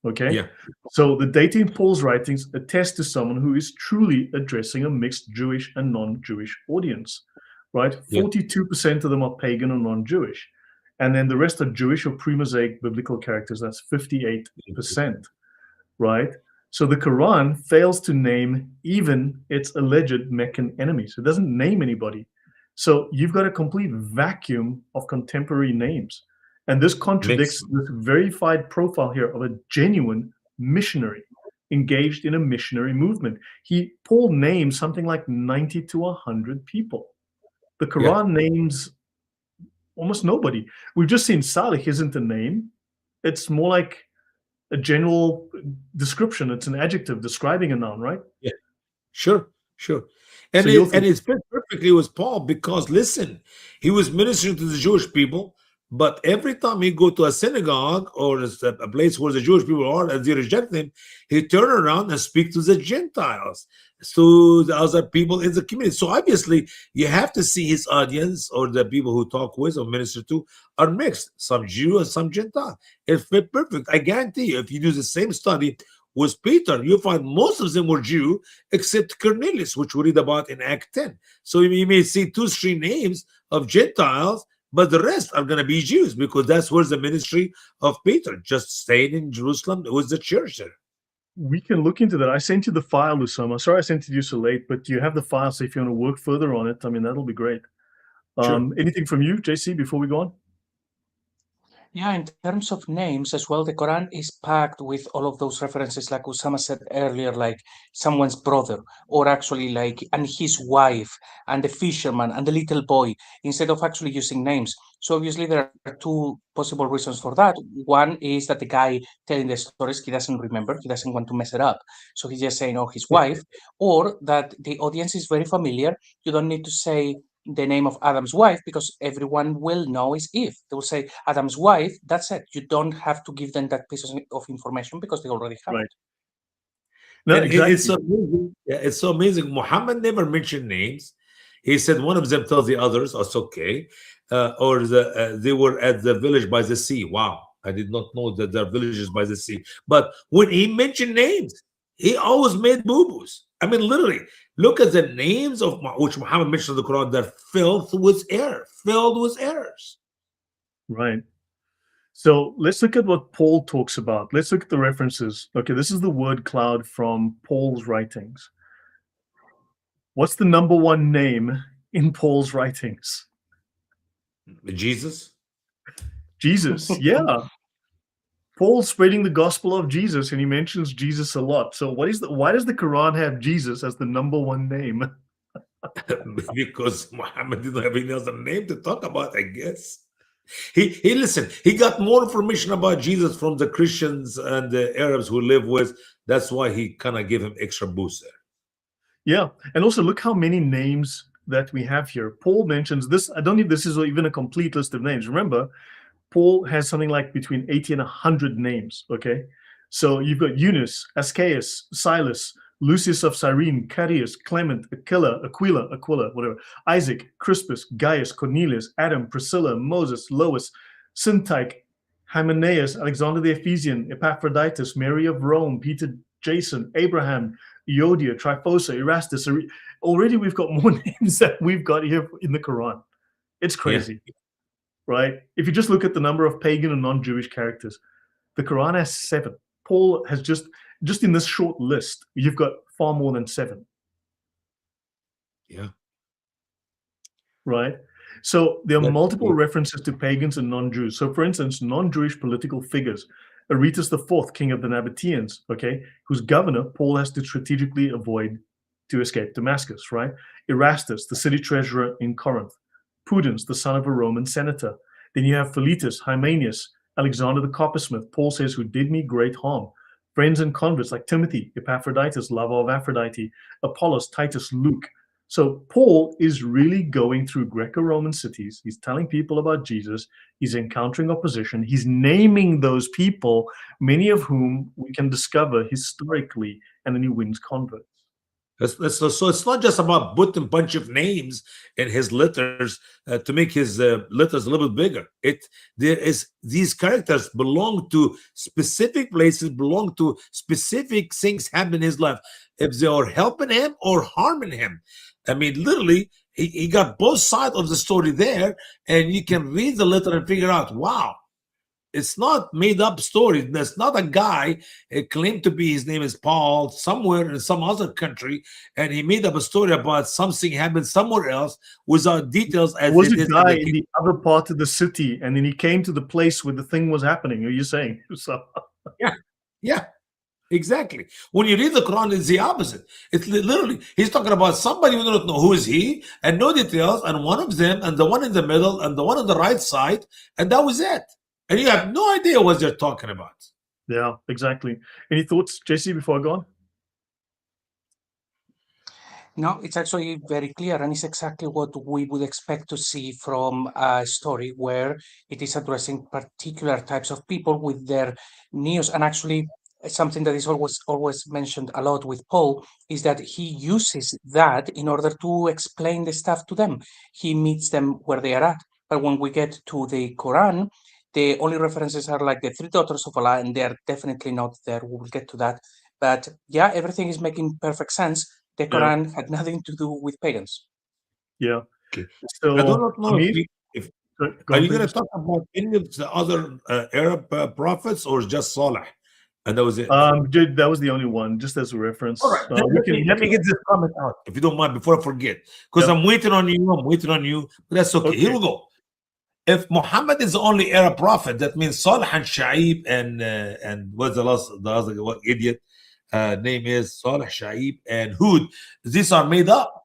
Okay. Yeah. So the data in Paul's writings attest to someone who is truly addressing a mixed Jewish and non-Jewish audience, right? 42% of them are pagan or non-Jewish. And then the rest are Jewish or pre-Mosaic biblical characters. That's 58%, right? So the Quran fails to name even its alleged Meccan enemies. It doesn't name anybody. So you've got a complete vacuum of contemporary names. And this contradicts this verified profile here of a genuine missionary engaged in a missionary movement. Paul names something like 90 to 100 people. The Quran names almost nobody. We've just seen Salih isn't a name. It's more like a general description. It's an adjective describing a noun, right? Yeah, sure. And So you'll and think, it fit perfectly with Paul because listen, he was ministering to the Jewish people, but every time he go to a synagogue or a place where the Jewish people are and they reject him, he turn around and speak to the Gentiles, to the other people in the community. So obviously, you have to see his audience or the people who talk with or minister to are mixed, some Jew and some Gentile. It fit perfect. I guarantee you, if you do the same study with Peter, you find most of them were Jew, except Cornelius, which we read about in Act 10. So you may see 2-3 names of Gentiles, but the rest are going to be Jews because that's where the ministry of Peter, just staying in Jerusalem, was the church there. we can look into that. I sent you the file, Usama. Sorry I sent it to you so late, but you have the file, so if you want to work further on it, I mean, that'll be great. Sure. Anything from you, JC, before we go on? Yeah, in terms of names as well, the Quran is packed with all of those references, like Usama said earlier, like someone's brother, or actually like, and his wife, and the fisherman, and the little boy, instead of actually using names. So obviously there are two possible reasons for that. One is that the guy telling the stories, he doesn't remember, he doesn't want to mess it up. So he's just saying, oh, his wife, or that the audience is very familiar. You don't need to say the name of Adam's wife because everyone will know is Eve. They will say Adam's wife. That's it. You don't have to give them that piece of information because they already have Right. it. No, And exactly. it's amazing. Yeah, it's so amazing. Muhammad never mentioned names. He said one of them tells the others, oh, it's okay. Or they were at the village by the sea. Wow. I did not know that there are villages by the sea. But when he mentioned names, he always made boo-boos. I mean, literally, look at the names of which Muhammad mentioned in the Quran. They're filled with errors. Right. So let's look at what Paul talks about. Let's look at the references. Okay, this is the word cloud from Paul's writings. What's the number one name in Paul's writings? Jesus. Jesus. Yeah. Paul's spreading the gospel of Jesus, and he mentions Jesus a lot. So why does the Quran have Jesus as the number one name? Because Muhammad didn't have any other name to talk about, I guess. He listen, he got more information about Jesus from the Christians and the Arabs who live with. That's why he kind of gave him extra boost there. Yeah. And also look how many names that we have here. Paul mentions this. I don't know if this is even a complete list of names. Remember, Paul has something like between 80 and 100 names, okay? So you've got Eunice, Ascaeus, Silas, Lucius of Cyrene, Carius, Clement, Aquila, whatever, Isaac, Crispus, Gaius, Cornelius, Adam, Priscilla, Moses, Lois, Syntyche, Hymenaeus, Alexander the Ephesian, Epaphroditus, Mary of Rome, Peter, Jason, Abraham, Euodia, Tryphosa, Erastus. Already we've got more names that we've got here in the Quran. It's crazy. Yeah. Right? If you just look at the number of pagan and non-Jewish characters, the Quran has 7. Paul has just in this short list, you've got far more than 7. Yeah. Right? So there are multiple references to pagans and non-Jews. So for instance, non-Jewish political figures, Aretas IV, king of the Nabateans, okay, whose governor Paul has to strategically avoid to escape Damascus, right? Erastus, the city treasurer in Corinth. Pudens, the son of a Roman senator. Then you have Philetus, Hymenaeus, Alexander the coppersmith, Paul says, who did me great harm. Friends and converts like Timothy, Epaphroditus, lover of Aphrodite, Apollos, Titus, Luke. So Paul is really going through Greco-Roman cities. He's telling people about Jesus. He's encountering opposition. He's naming those people, many of whom we can discover historically, and then he wins converts. So it's not just about putting a bunch of names in his letters to make his letters a little bit bigger. These characters belong to specific places, belong to specific things happen in his life. If they are helping him or harming him. I mean, literally, he got both sides of the story there, and you can read the letter and figure out, wow, it's not made up story. There's not a guy claimed to be, his name is Paul, somewhere in some other country, and he made up a story about something happened somewhere else without details. As was a guy in the other part of the city, and then he came to the place where the thing was happening. Are you saying? So, yeah. Exactly. When you read the Quran, it's the opposite. It's literally, he's talking about somebody we don't know who is he, and no details, and one of them, and the one in the middle, and the one on the right side, and that was it. And you have no idea what they're talking about. Yeah, exactly. Any thoughts, JC, before I go on? No, it's actually very clear, and it's exactly what we would expect to see from a story where it is addressing particular types of people with their needs. And actually, something that is always mentioned a lot with Paul is that he uses that in order to explain the stuff to them. He meets them where they are at. But when we get to the Quran, the only references are like the three daughters of Allah, and they are definitely not there. We will get to that. But yeah, everything is making perfect sense. The Quran had nothing to do with pagans. Yeah. Okay. So I do not know Amir, if go are on, you going to please. talk about any of the other Arab prophets, or just Saleh? And that was it. Dude, that was the only one, just as a reference. All right, We can let me get this comment out, if you don't mind, before I forget, because Yeah. I'm waiting on you. But that's okay. Here Okay. we go. If Muhammad is the only Arab prophet, that means Salih and Shaib and what's the other what idiot name is Salih, Shaib, and Hud. These are made up.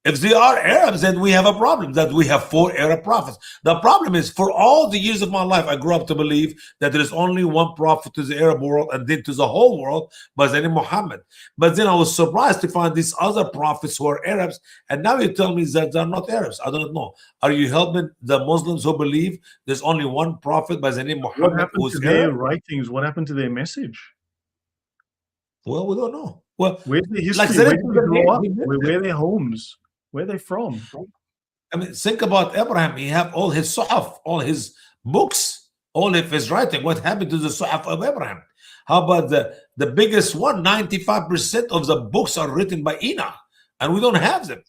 If they are Arabs, then we have a problem that we have 4 Arab prophets. The problem is, for all the years of my life, I grew up to believe that there is only one prophet to the Arab world and then to the whole world by the name Muhammad. But then I was surprised to find these other prophets who are Arabs, and now you tell me that they're not Arabs. I don't know. Are you helping the Muslims who believe there's only one prophet by the name Muhammad? What happened to their writings? What happened to their message? Well, we don't know. Well, where's the history? like Where did they grow up? Where are their homes? Where are they from? I mean, think about Abraham. He have all his suhaf, all his books, all of his writing. What happened to the suhaf of Abraham? How about the biggest one? 95% of the books are written by Enoch, and we don't have them.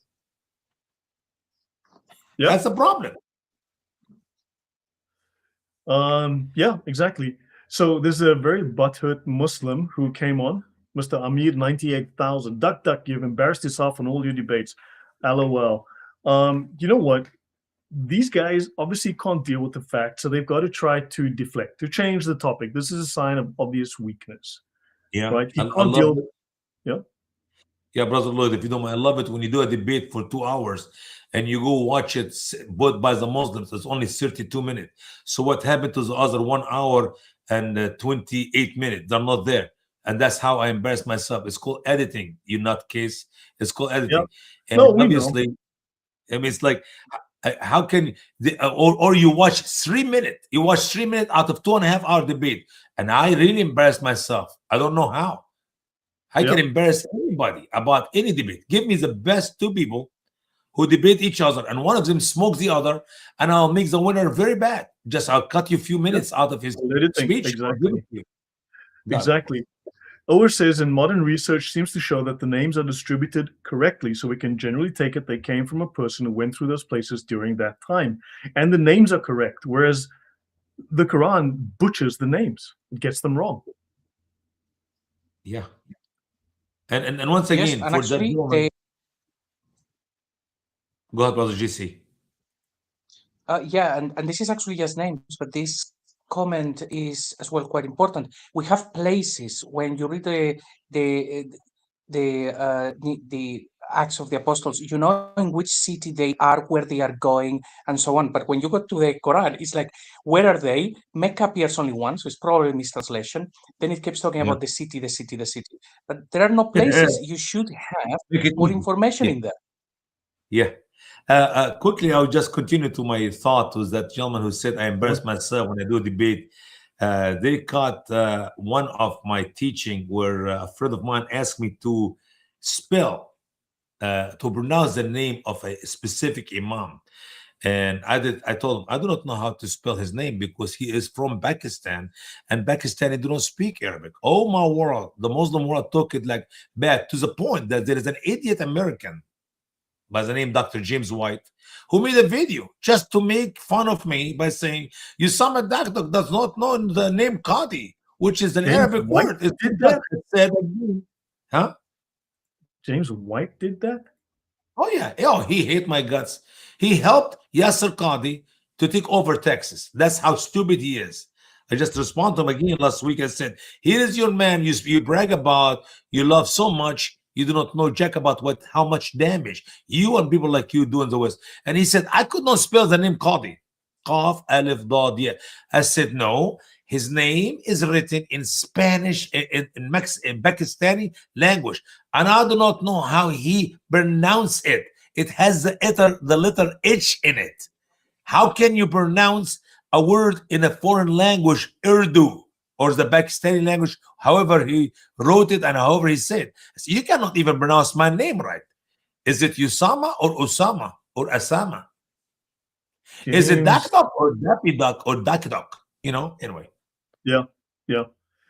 Yep. That's the problem. Yeah, exactly. So there's a very butthurt Muslim who came on, Mr. Amir 98,000. Duck, you've embarrassed yourself on all your debates. LOL. You know what? These guys obviously can't deal with the fact, so they've got to try to deflect, to change the topic. This is a sign of obvious weakness. Yeah, right? I love it. Yeah. Yeah, Brother Lloyd, if you don't mind, I love it when you do a debate for 2 hours and you go watch it both by the Muslims. It's only 32 minutes. So what happened to the other 1 hour and 28 minutes? They're not there. And that's how I embarrass myself. It's called editing, you nutcase. It's called editing. Yep. And No, obviously, I mean, it's like, how can or you watch 3 minutes? You watch 3 minutes out of 2.5 hour debate, and I really embarrassed myself. I don't know how. I can embarrass anybody about any debate. Give me the best 2 people who debate each other, and one of them smokes the other, and I'll make the winner very bad. Just I'll cut you a few minutes out of his speech. Exactly. Ower says, in modern research seems to show that the names are distributed correctly, so we can generally take it they came from a person who went through those places during that time. And the names are correct, whereas the Quran butchers the names. It gets them wrong. Yeah. And once again, yes, for that woman, go ahead, Brother GC. Yeah, and this is actually just names, but this comment is as well quite important. We have places when you read the Acts of the Apostles, you know in which city they are, where they are going, and so on. But when you go to the Quran, it's like, where are they? Mecca appears only once, so it's probably a mistranslation. Then it keeps talking about the city. But there are no places. You should have more information in there. Yeah. Quickly, I'll just continue to my thought with that gentleman who said I embarrass myself when I do debate. They caught one of my teaching where a friend of mine asked me to spell, to pronounce the name of a specific imam. And I told him, I do not know how to spell his name because he is from Pakistan, and Pakistani do not speak Arabic. Oh, my world. The Muslim world took it like bad to the point that there is an idiot American by the name Dr. James White, who made a video just to make fun of me by saying, you some doctor does not know the name Qadi, which is an Arabic word. It did that. Said, huh? James White did that? Oh, yeah. Oh, he hate my guts. He helped Yasser Qadi to take over Texas. That's how stupid he is. I just responded to him again last week. I said, here is your man you brag about, you love so much, you do not know jack about how much damage you and people like you do in the West. And he said, I could not spell the name Qadi. Qaf, Alif, Dad, yeah. I said, no, his name is written in Spanish, in Pakistani language. And I do not know how he pronounced it. It has the letter H in it. How can you pronounce a word in a foreign language, Urdu, or the Pakistani language, however he wrote it and however he said? So you cannot even pronounce my name right. Is it Usama or Osama or Asama? Is it Dakdok or Dapidak or Dakdok? You know, anyway. Yeah, yeah.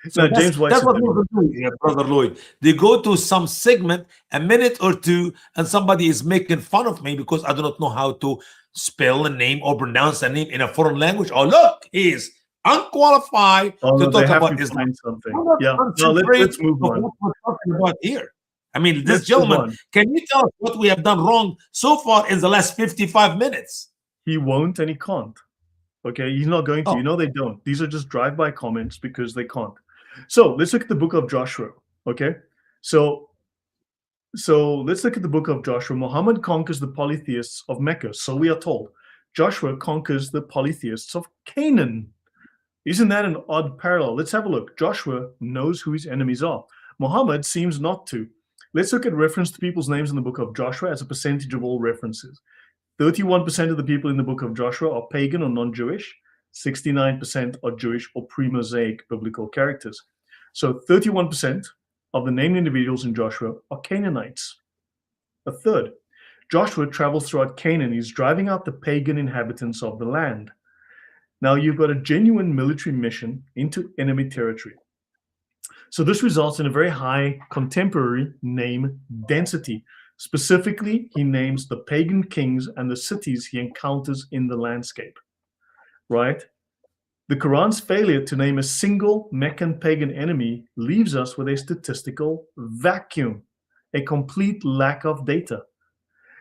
So No, James White. That's what people do, yeah, Brother Lloyd. They go to some segment, a minute or two, and somebody is making fun of me because I do not know how to spell a name or pronounce a name in a foreign language. Oh, look, he is unqualified to talk about Islam. Something. Yeah. No, let's move on. What we're talking about here. I mean, this gentleman, can you tell us what we have done wrong so far in the last 55 minutes? He won't and he can't. Okay, he's not going to. You know they don't. These are just drive-by comments because they can't. So let's look at the book of Joshua. Okay, so let's look at the book of Joshua. Muhammad conquers the polytheists of Mecca, so we are told. Joshua conquers the polytheists of Canaan. Isn't that an odd parallel? Let's have a look. Joshua knows who his enemies are. Muhammad seems not to. Let's look at reference to people's names in the book of Joshua as a percentage of all references. 31% of the people in the book of Joshua are pagan or non-Jewish. 69% are Jewish or pre-Mosaic biblical characters. So 31% of the named individuals in Joshua are Canaanites. A third. Joshua travels throughout Canaan. He's driving out the pagan inhabitants of the land. Now you've got a genuine military mission into enemy territory. So this results in a very high contemporary name density. Specifically, he names the pagan kings and the cities he encounters in the landscape, right? The Quran's failure to name a single Meccan pagan enemy leaves us with a statistical vacuum, a complete lack of data.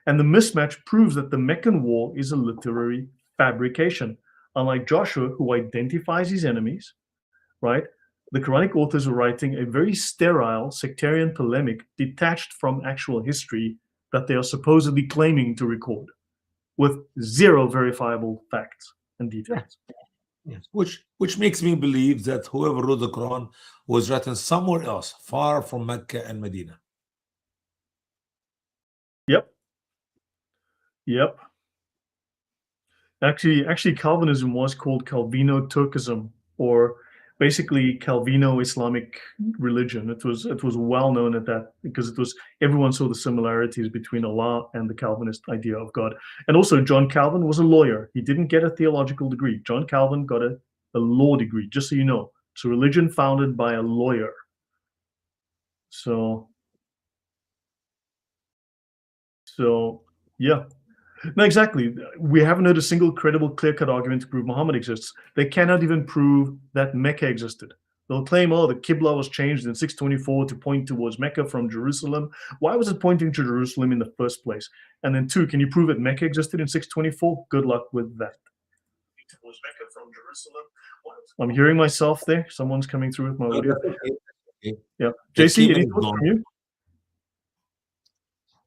And the mismatch proves that the Meccan war is a literary fabrication. Unlike Joshua, who identifies his enemies, right? The Quranic authors are writing a very sterile sectarian polemic detached from actual history that they are supposedly claiming to record with zero verifiable facts and details. Yes. Which makes me believe that whoever wrote the Quran was written somewhere else, far from Mecca and Medina. Yep. Actually, Calvinism was called Calvino-Turkism, or basically Calvino-Islamic religion. It was well known at that because everyone saw the similarities between Allah and the Calvinist idea of God. And also, John Calvin was a lawyer. He didn't get a theological degree. John Calvin got a law degree, just so you know. It's a religion founded by a lawyer. So yeah. No, exactly. We haven't heard a single credible, clear-cut argument to prove Muhammad exists. They cannot even prove that Mecca existed. They'll claim, oh, the Qibla was changed in 624 to point towards Mecca from Jerusalem. Why was it pointing to Jerusalem in the first place? And then two, can you prove that Mecca existed in 624? Good luck with that. Towards Mecca from Jerusalem. I'm hearing myself there. Someone's coming through with my audio. Yeah. JC, any thoughts from you?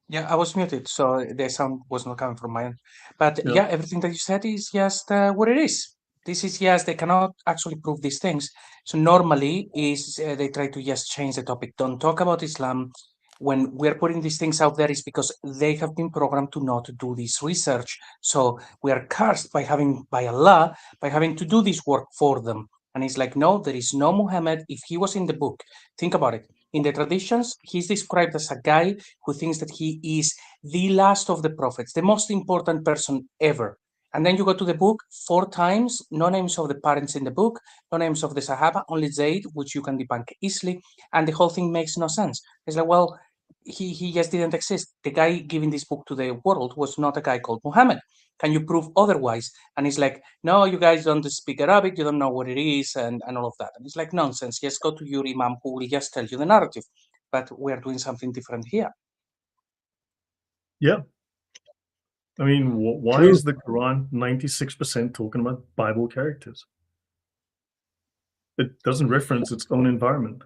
Yeah, I was muted, so the sound was not coming from my end. But yeah, everything that you said is just what it is. This is yes, they cannot actually prove these things. So normally is they try to just change the topic. Don't talk about Islam. When we're putting these things out there is because they have been programmed to not do this research. So we are cursed by Allah by having to do this work for them. And it's like, no, there is no Muhammad. If he was in the book, think about it. In the traditions, he's described as a guy who thinks that he is the last of the prophets, the most important person ever. And then you go to the book 4 times, no names of the parents in the book, no names of the Sahaba, only Zayd, which you can debunk easily. And the whole thing makes no sense. It's like, well, he just didn't exist. The guy giving this book to the world was not a guy called Muhammad. Can you prove otherwise? And he's like, no, you guys don't speak Arabic, you don't know what it is, and all of that. And it's like, nonsense. Just go to your imam who will just tell you the narrative. But we're doing something different here. Yeah. I mean, why is the Quran 96% talking about Bible characters? It doesn't reference its own environment.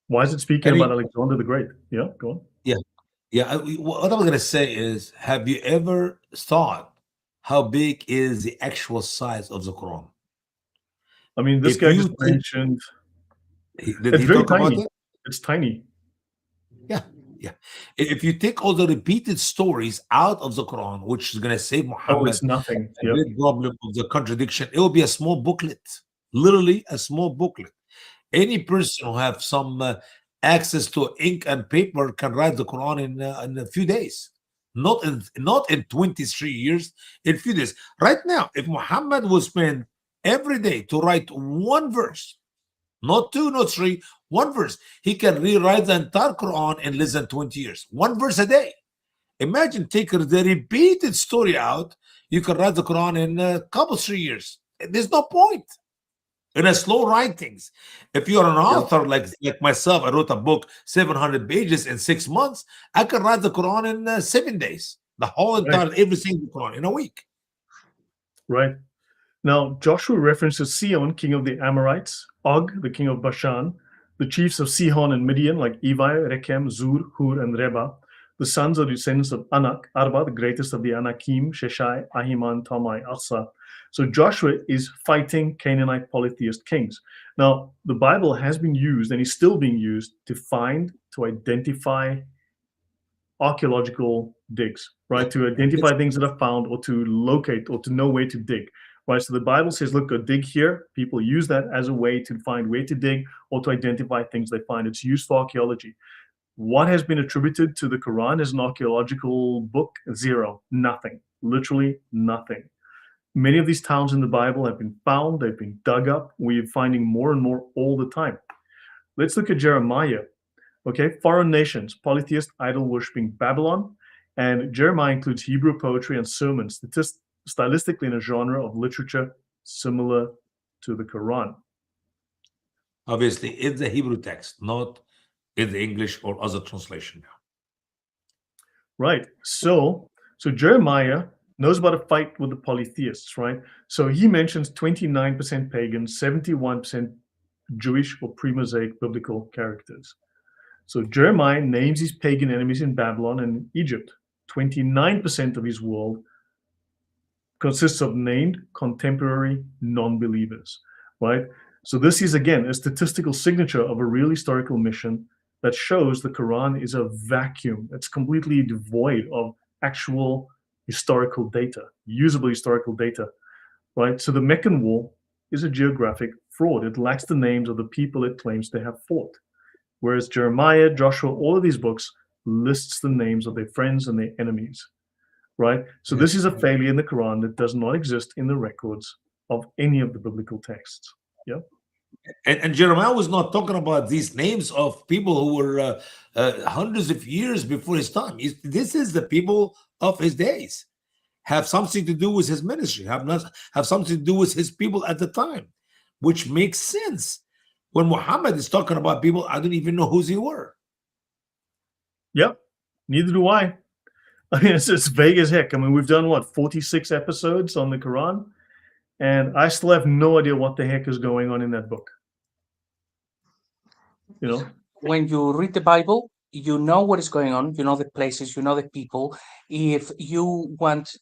Why is it speaking Can you? about Alexander the Great? Yeah, go on. Yeah, yeah. What I'm gonna say is, have you ever thought how big is the actual size of the Quran? I mean, this If guy just you take, mentioned did it's he very talk about tiny. it? It's tiny. Yeah, yeah. If you take all the repeated stories out of the Quran, which is gonna save Oh, Muhammad it's nothing. a Yep. big problem of the contradiction, it will be a small booklet, literally a small booklet. Any person who have some access to ink and paper can write the Quran in a few days, not in 23 years, in few days. Right now, if Muhammad would spend every day to write one verse, not two, not three, one verse, he can rewrite the entire Quran in less than 20 years. One verse a day. Imagine taking the repeated story out. You can write the Quran in a couple, 3 years. There's no point in a slow writings. If you're an Yep. author like myself, I wrote a book 700 pages in 6 months. I can write the Quran in 7 days, the whole entire every single Quran in a week. Right. Now, Joshua references Sihon, king of the Amorites, Og, the king of Bashan, the chiefs of Sihon and Midian, like Evi, Rechem, Zur, Hur, and Reba, the sons or descendants of Anak, Arba, the greatest of the Anakim, Sheshai, Ahiman, Talmai, Asa. So Joshua is fighting Canaanite polytheist kings. Now, the Bible has been used and is still being used to find, to identify archaeological digs, right? To identify things that are found or to locate or to know where to dig, right? So the Bible says, look, go dig here. People use that as a way to find where to dig or to identify things they find. It's used for archaeology. What has been attributed to the Quran as an archaeological book? Zero, nothing, literally nothing. Many of these towns in the Bible have been found, they've been dug up. We're finding more and more all the time. Let's look at Jeremiah. Okay, foreign nations, polytheist, idol worshipping Babylon. And Jeremiah includes Hebrew poetry and sermons, stylistically in a genre of literature similar to the Quran. Obviously, it's the Hebrew text, not in the English or other translation. Right. So Jeremiah knows about a fight with the polytheists, right? So he mentions 29% pagan, 71% Jewish or pre-Mosaic biblical characters. So Jeremiah names his pagan enemies in Babylon and Egypt. 29% of his world consists of named contemporary non-believers, right? So this is, again, a statistical signature of a real historical mission that shows the Quran is a vacuum. It's completely devoid of actual historical data, usable historical data, right? So the Meccan War is a geographic fraud. It lacks the names of the people it claims to have fought. Whereas Jeremiah, Joshua, all of these books lists the names of their friends and their enemies, right? So this is a failure in the Quran that does not exist in the records of any of the biblical texts. Yeah. And Jeremiah was not talking about these names of people who were hundreds of years before his time. This is the people of his days. Have something to do with his ministry. Have something to do with his people at the time, which makes sense. When Muhammad is talking about people, I don't even know who they were. Yep. Neither do I. I mean, it's vague as heck. I mean, we've done what, 46 episodes on the Quran, and I still have no idea what the heck is going on in that book. You know? When you read the Bible, you know what is going on, you know the places, you know the people. If you want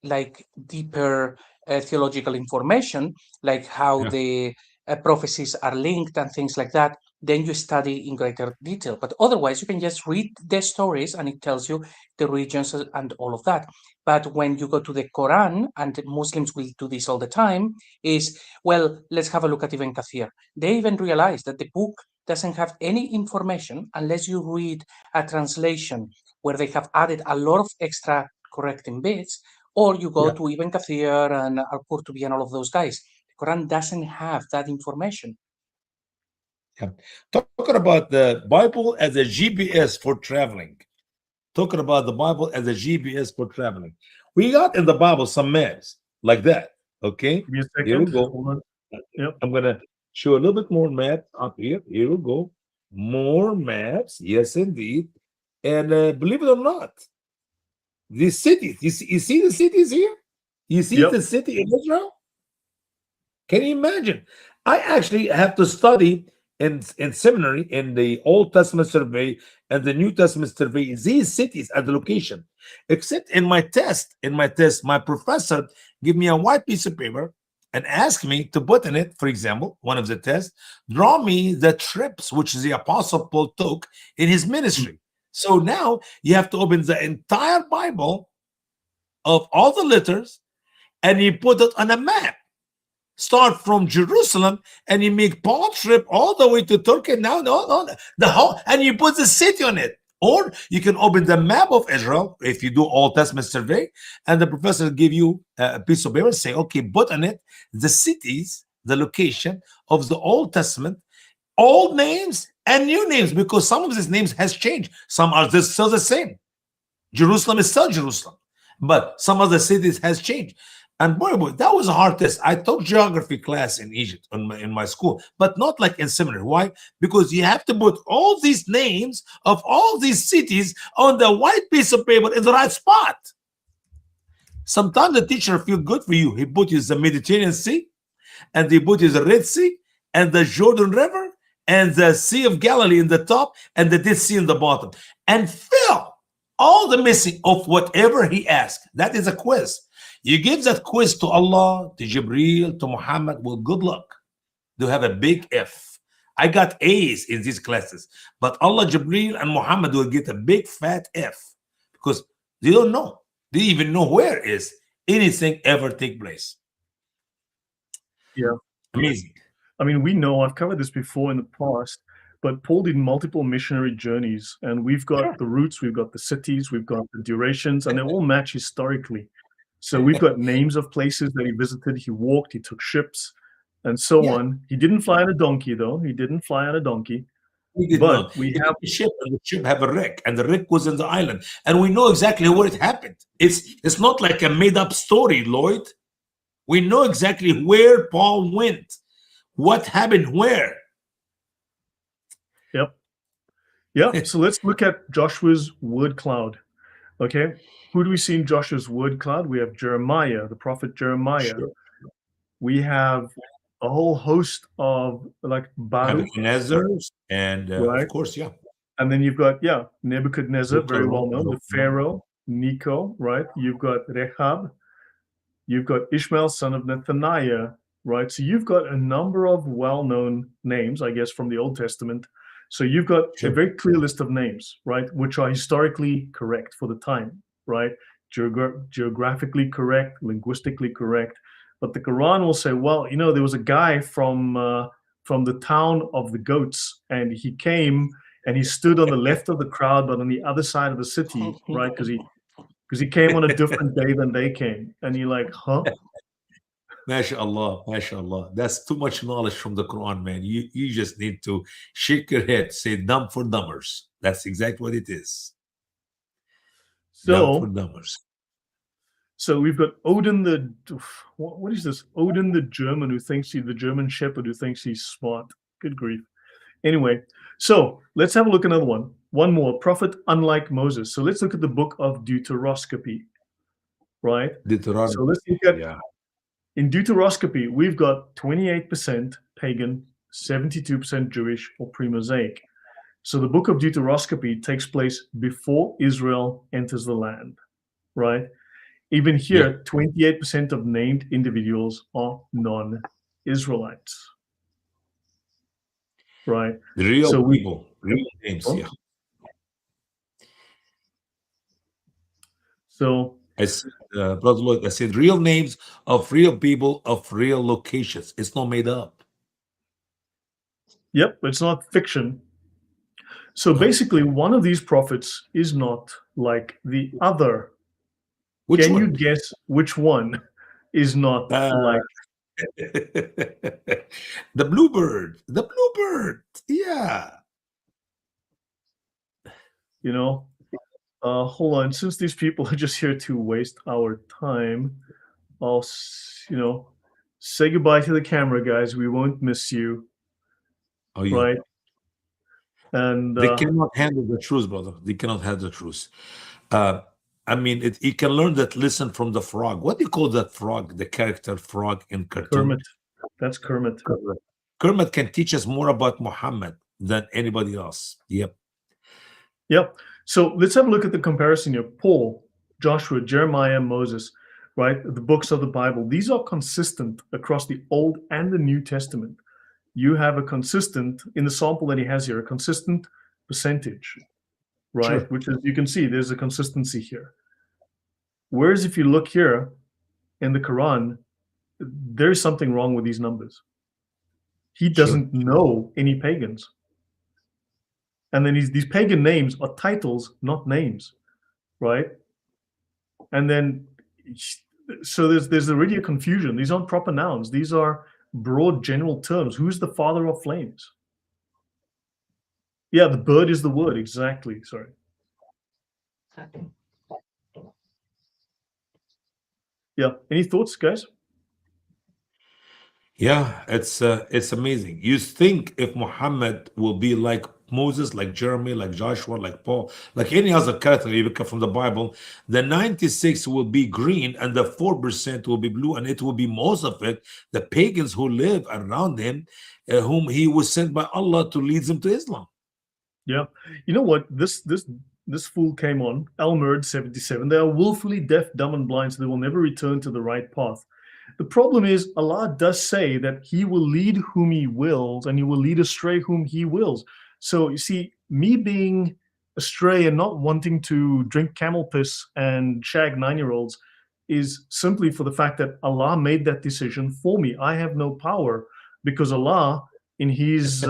like deeper theological information, like how the prophecies are linked and things like that, then you study in greater detail. But otherwise, you can just read the stories and it tells you the regions and all of that. But when you go to the Quran, and Muslims will do this all the time, is, well, let's have a look at Ibn Kathir. They even realize that the book doesn't have any information unless you read a translation where they have added a lot of extra correcting bits, or you go to Ibn Kathir and Al-Qurtubi and all of those guys. The Quran doesn't have that information. Yeah. Talking about the Bible as a GPS for traveling. Talking about the Bible as a GPS for traveling. We got in the Bible some maps like that. Okay. Give me a second. Here we go. Hold on. Yep. I'm gonna show a little bit more maps up here. Here we go. More maps. Yes, indeed. And believe it or not, these cities, you see the cities here? You see the city in Israel? Can you imagine? I actually have to study in seminary in the Old Testament survey and the New Testament survey these cities at the location. Except in my test, my professor give me a white piece of paper and ask me to put in it, for example, one of the tests, draw me the trips which the Apostle Paul took in his ministry. So now you have to open the entire Bible of all the letters and you put it on a map. Start from Jerusalem and you make Paul trip all the way to Turkey. Now, no, the whole, and you put the city on it. Or you can open the map of Israel if you do Old Testament survey, and the professor give you a piece of paper and say, okay, put on it the cities, the location of the Old Testament, old names and new names, because some of these names has changed. Some are still the same. Jerusalem is still Jerusalem, but some of the cities has changed. And boy, that was a hard test. I took geography class in Egypt in my school, but not like in seminary. Why? Because you have to put all these names of all these cities on the white piece of paper in the right spot. Sometimes the teacher feel good for you. He put you the Mediterranean Sea, and he put you the Red Sea, and the Jordan River, and the Sea of Galilee in the top, and the Dead Sea in the bottom, and fill all the missing of whatever he asked. That is a quiz. You give that quiz to Allah, to Jibreel, to Muhammad, well, good luck. They have a big F. I got A's in these classes, but Allah, Jibreel, and Muhammad will get a big fat F because they don't know. They even know where is anything ever take place. Yeah. Amazing. I mean, we know, I've covered this before in the past, but Paul did multiple missionary journeys, and we've got the routes, we've got the cities, we've got the durations, and they all match historically. So we've got names of places that he visited, he walked, he took ships, and so on. He didn't fly on a donkey, though. He didn't fly on a donkey. We did But not. we It have was a ship, and the ship have a wreck, and the wreck was in the island, and we know exactly where it happened. It's not like a made-up story, Lloyd. We know exactly where Paul went, what happened where. Yep. So let's look at Joshua's word cloud. Okay. Who do we see in Joshua's word cloud? We have Jeremiah, the prophet Jeremiah. Sure. We have a whole host of like Baruch, Nebuchadnezzar, and Right. of course, yeah. and then you've got Nebuchadnezzar, very well known, the Nebuchadnezzar. Pharaoh, Necho, right? You've got Rechab, you've got Ishmael, son of Nethaniah, right? So you've got a number of well-known names, I guess, from the Old Testament. So you've got a Sure. very clear list of names, right, which are historically correct for the time, right? Geographically correct, linguistically correct. But the Quran will say, well, there was a guy from the town of the goats, and he came and he stood on the left of the crowd, but on the other side of the city, right? Because he came on a different day than they came, and you're like, huh? MashaAllah, MashaAllah. That's too much knowledge from the Quran, man. You just need to shake your head, say dumb for dumbers. That's exactly what it is. Dumb for dumbers. So we've got Odin what is this? Odin the German the German shepherd who thinks he's smart. Good grief. Anyway, so let's have a look at another one. One more, prophet unlike Moses. So let's look at the book of Deuteroscopy, right? Deuteronomy. So let's look at, in Deuteroscopy, we've got 28% pagan, 72% Jewish or pre-Mosaic. So the book of Deuteroscopy takes place before Israel enters the land, right? Even here, 28% of named individuals are non-Israelites, right? The real people, real names, So I said, Brother Lloyd, I said real names of real people of real locations. It's not made up. Yep, it's not fiction. So basically, one of these prophets is not like the other. Which Can one? you guess which one is not like the bluebird? The bluebird. Yeah. Hold on. Since these people are just here to waste our time, I'll, say goodbye to the camera, guys. We won't miss you. Oh, yeah. Right? And they cannot handle the truth, brother. They cannot handle the truth. I mean, you can learn that lesson from the frog. What do you call that frog? The character frog in cartoon? Kermit. That's Kermit. Kermit can teach us more about Muhammad than anybody else. Yep. Yep. So let's have a look at the comparison here. Paul, Joshua, Jeremiah, Moses, right? The books of the Bible. These are consistent across the Old and the New Testament. You have a consistent, in the sample that he has here, a consistent percentage, right? Sure. Which is, you can see there's a consistency here. Whereas if you look here in the Quran, there's something wrong with these numbers. He doesn't know any pagans. And then these pagan names are titles, not names, right? And then, so there's already a confusion. These aren't proper nouns. These are broad general terms. Who's the father of flames? Yeah, the bird is the word. Exactly. Sorry. Yeah. Any thoughts, guys? Yeah, it's amazing. You think if Muhammad will be like Moses, like Jeremy, like Joshua, like Paul, like any other character you pick up from the Bible, the 96 will be green and the 4% will be blue, and it will be most of it the pagans who live around him, whom he was sent by Allah to lead them to Islam. Yeah. You know what? This fool came on, Al-Murd 77. They are willfully deaf, dumb, and blind, so they will never return to the right path. The problem is Allah does say that he will lead whom he wills and he will lead astray whom he wills. So you see, me being astray and not wanting to drink camel piss and shag 9-year-olds is simply for the fact that Allah made that decision for me. I have no power because Allah, in his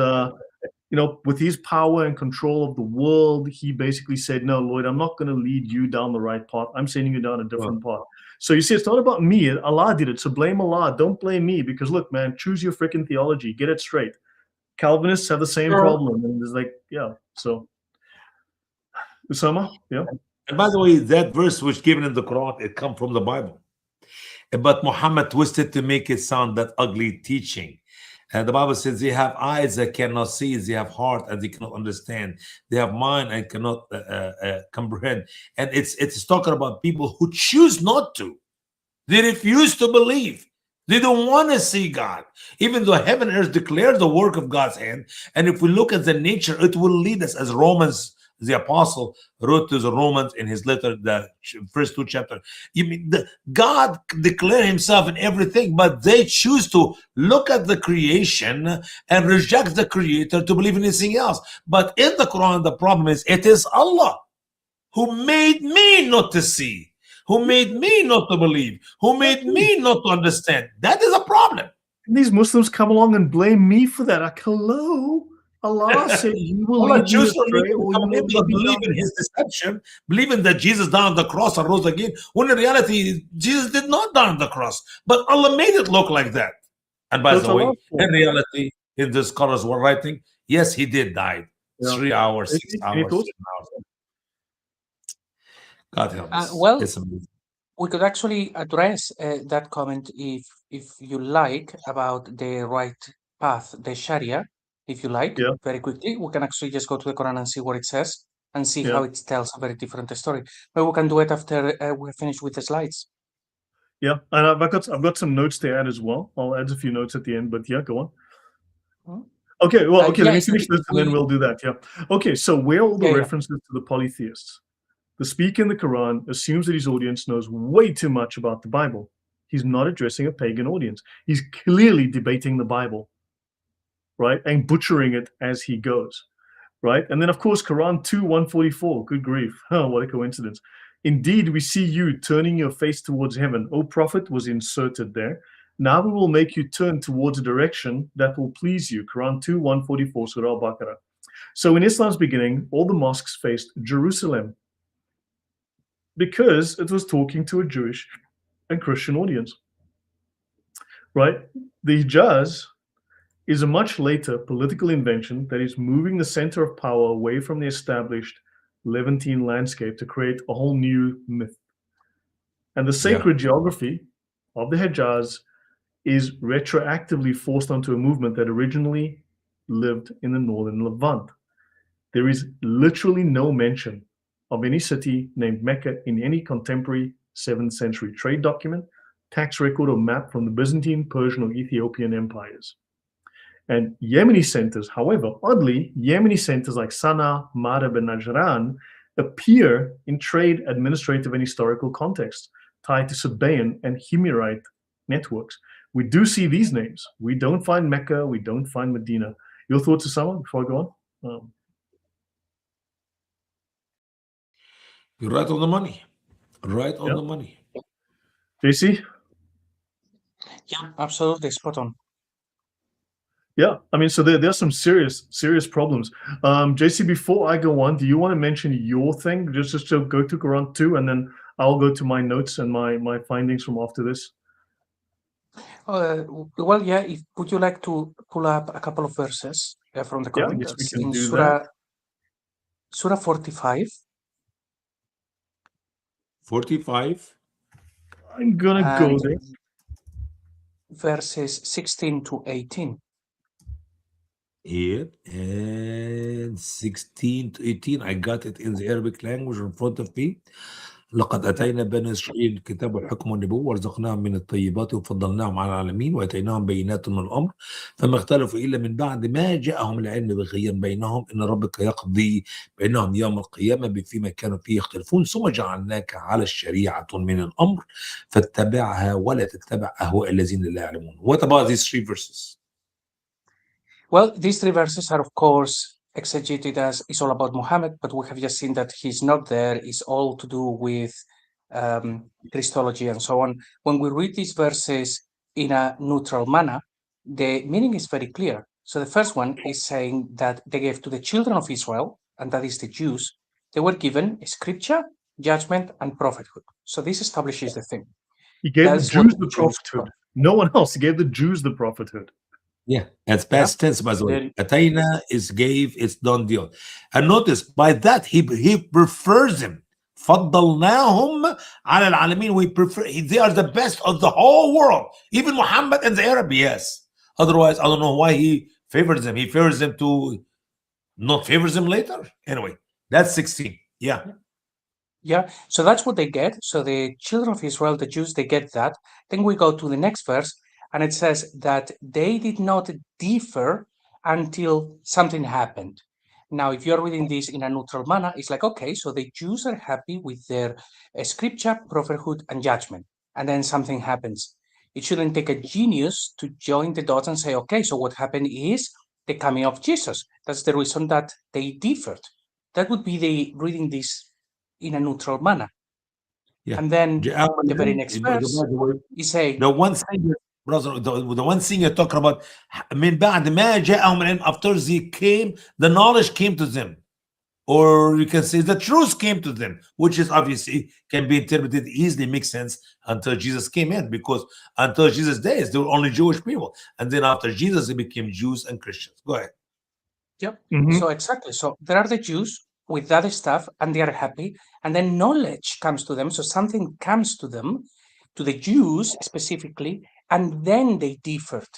with his power and control of the world, he basically said, no, Lloyd, I'm not going to lead you down the right path. I'm sending you down a different path. So you see, it's not about me. Allah did it. So blame Allah. Don't blame me, because look, man, choose your freaking theology. Get it straight. Calvinists have the same problem. And it's like, yeah. So, Usama, yeah. And by the way, that verse which given in the Quran, it come from the Bible. But Muhammad twisted to make it sound that ugly teaching. And the Bible says they have eyes that cannot see, they have heart and they cannot understand, they have mind and cannot comprehend. And it's talking about people who choose not to. They refuse to believe. They don't want to see God, even though heaven and earth declare the work of God's hand. And if we look at the nature, it will lead us, as Romans, the apostle wrote to the Romans in his letter, the first 2 chapters. You mean God declared himself in everything, but they choose to look at the creation and reject the creator to believe in anything else. But in the Quran, the problem is it is Allah who made me not to see, who made me not to believe, who made me not to understand. That is a problem. And these Muslims come along and blame me for that. Like, hello? Allah said you will lead you astray, or you will believe in his deception, believing that Jesus died on the cross and rose again, when in reality, Jesus did not die on the cross. But Allah made it look like that. And by the way, in reality, in the scholars were writing, yes, he did die. 3 hours, 6 hours, 7 hours. God help us. Well, it's amazing. We could actually address that comment if you like, about the right path, the Sharia. If you like, very quickly, we can actually just go to the Quran and see what it says and see how it tells a very different story. But we can do it after we're finished with the slides. Yeah, and I've got some notes to add as well. I'll add a few notes at the end, but yeah, go on. Okay, well, okay, let me finish this and then we'll do that. Yeah. Okay, so where are all the references to the polytheists? The speaker in the Quran assumes that his audience knows way too much about the Bible. He's not addressing a pagan audience. He's clearly debating the Bible, right? And butchering it as he goes, right? And then, of course, Quran 2:144. Good grief. Oh, what a coincidence. Indeed, we see you turning your face towards heaven. O Prophet was inserted there. Now we will make you turn towards a direction that will please you. Quran 2:144, Surah Al-Baqarah. So in Islam's beginning, all the mosques faced Jerusalem because it was talking to a Jewish and Christian audience, right? The Hijaz is a much later political invention that is moving the center of power away from the established Levantine landscape to create a whole new myth. And the sacred geography of the Hijaz is retroactively forced onto a movement that originally lived in the Northern Levant. There is literally no mention of any city named Mecca in any contemporary 7th century trade document, tax record, or map from the Byzantine, Persian, or Ethiopian empires. And Yemeni centers, however, oddly, Yemeni centers like Sana'a, Marib, and Najran appear in trade, administrative, and historical contexts tied to Sabaean and Himyarite networks. We do see these names. We don't find Mecca. We don't find Medina. Your thoughts, Osama, before I go on? You're right on the money. Right on Yeah. the money. JC? Yeah, absolutely spot on. Yeah, I mean, so there's some serious problems. JC, before I go on, do you want to mention your thing? Just to go to Quran 2, and then I'll go to my notes and my findings from after this. Well, yeah, would you like to pull up a couple of verses from the Yeah, I Quran? guess we That's can in do Surah 45. 45. I'm gonna go and there. verses 16 to 18. Here and 16 to 18. I got it in the Arabic language in front of me. لقد أتينا بني إسرائيل الكتاب والحكم والنبوة ورزقناهم من الطيبات وفضلناهم على العالمين وآتيناهم بينات من الأمر فما اختلفوا إلا من بعد ما جاءهم العلم بغيا بينهم إن ربك يقضي بينهم يوم القيامة فيما كانوا فيه يختلفون ثم جعلناك على الشريعة من الأمر فاتبعها ولا تتبع أهواء الذين لا يعلمون. What about these 3 verses? Well, these 3 verses are, of course, exegeted as it's all about Muhammad, but we have just seen that he's not there. It's all to do with Christology and so on. When we read these verses in a neutral manner, the meaning is very clear. So the first one is saying that they gave to the children of Israel, and that is the Jews, they were given scripture, judgment, and prophethood. So this establishes the thing. He gave That the is what Jews the the Jews prophethood. No one else. He gave the Jews the prophethood. Yeah, it's past tense, by the way. Then- Ataina is gave, it's done deal. And notice, by that, he prefers them. فضلناهم على العالمين. We prefer, they are the best of the whole world. Even Muhammad and the Arab, yes. Otherwise, I don't know why he favors them. He favors them to not favors them later. Anyway, that's 16. Yeah. Yeah, so that's what they get. So the children of Israel, the Jews, they get that. Then we go to the next verse, and it says that they did not differ until something happened. Now, if you're reading this in a neutral manner, it's like, okay, so the Jews are happy with their scripture, prophethood, and judgment. And then something happens. It shouldn't take a genius to join the dots and say, okay, so what happened is the coming of Jesus. That's the reason that they differed. That would be the reading this in a neutral manner. Yeah. And then the very next verse, you say, the one thing, brother, the one thing you're talking about, من بعد ما جاءهم العلم, after they came, the knowledge came to them. Or you can say the truth came to them, which is obviously can be interpreted easily, makes sense until Jesus came in, because until Jesus' days, they were only Jewish people. And then after Jesus, they became Jews and Christians. Go ahead. yep. Mhm. So exactly. So there are the Jews with that stuff, and they are happy. And then knowledge comes to them. So something comes to them, to the Jews specifically, and then they differed.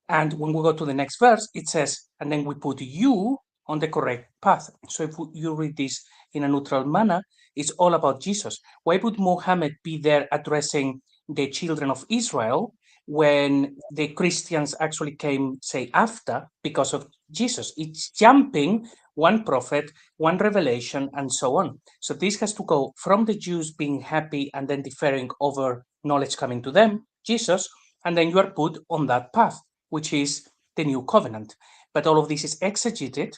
And when we go to the next verse, it says, and then we put you on the correct path. So if you read this in a neutral manner, it's all about Jesus. Why would Muhammad be there addressing the children of Israel when the Christians actually came, say, after, because of Jesus? It's jumping one prophet, one revelation, and so on. So this has to go from the Jews being happy and then differing over knowledge coming to them, Jesus, and then you are put on that path, which is the new covenant. But all of this is exegeted,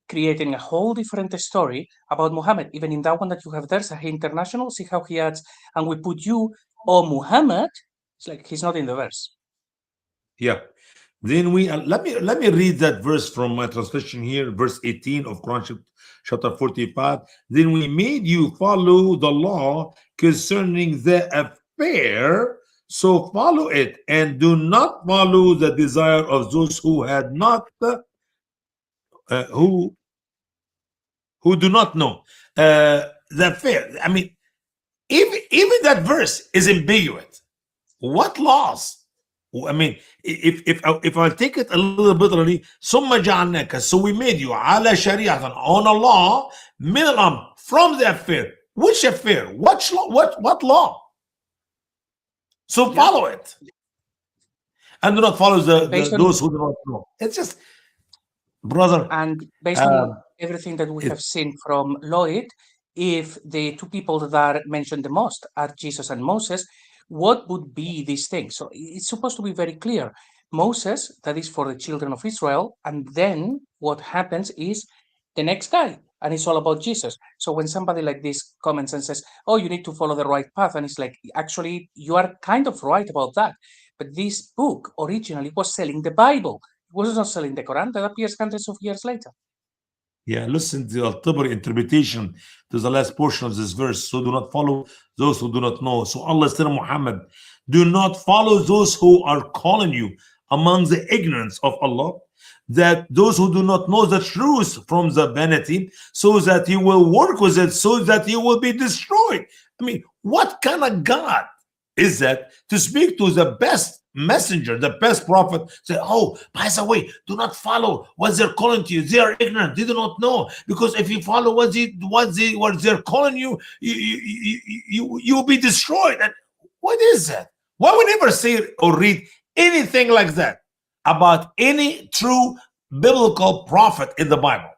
creating a whole different story about Muhammad. Even in that one that you have there, Sahih International, see how he adds, and we put you, oh Muhammad, it's like he's not in the verse. Yeah. Then we let me read that verse from my translation here, verse 18 of Quran chapter 45. Then we made you follow the law concerning the affair, so follow it, and do not follow the desire of those who had not who do not know the affair. I mean, even that verse is ambiguous. What laws? I mean, if I take it a little bit literally, ثم جعلناك, so we made you على شريعة, on a law من الأمر, from the affair. Which affair? What law? So follow it. and do not follow Based on those who do not know. It's just, brother. and based on Um, everything that we it, have seen from Laudate, if the two people that are mentioned the most are Jesus and Moses, what would be these things? So it's supposed to be very clear. Moses, that is for the children of Israel, and then what happens is the next guy, and it's all about Jesus. So when somebody like this comments and says, "Oh, you need to follow the right path," and it's like, actually, you are kind of right about that. But this book originally was selling the Bible. It was not selling the Quran that appears hundreds of years later. yeah, listen to the Al-Tabari interpretation to the last portion of this verse. So do not follow those who do not know. So Allah is telling Muhammad, do not follow those who are calling you among the ignorance of Allah, that those who do not know the truth from the vanity, so that you will work with it, so that you will be destroyed. I mean, what kind of God is that to speak to the best messenger, the best prophet, say, oh, by the way, do not follow what they're calling to you. They are ignorant. They do not know. Because if you follow what they're calling you, you will be destroyed. And what is that? Why would we never say or read anything like that about any true biblical prophet in the Bible?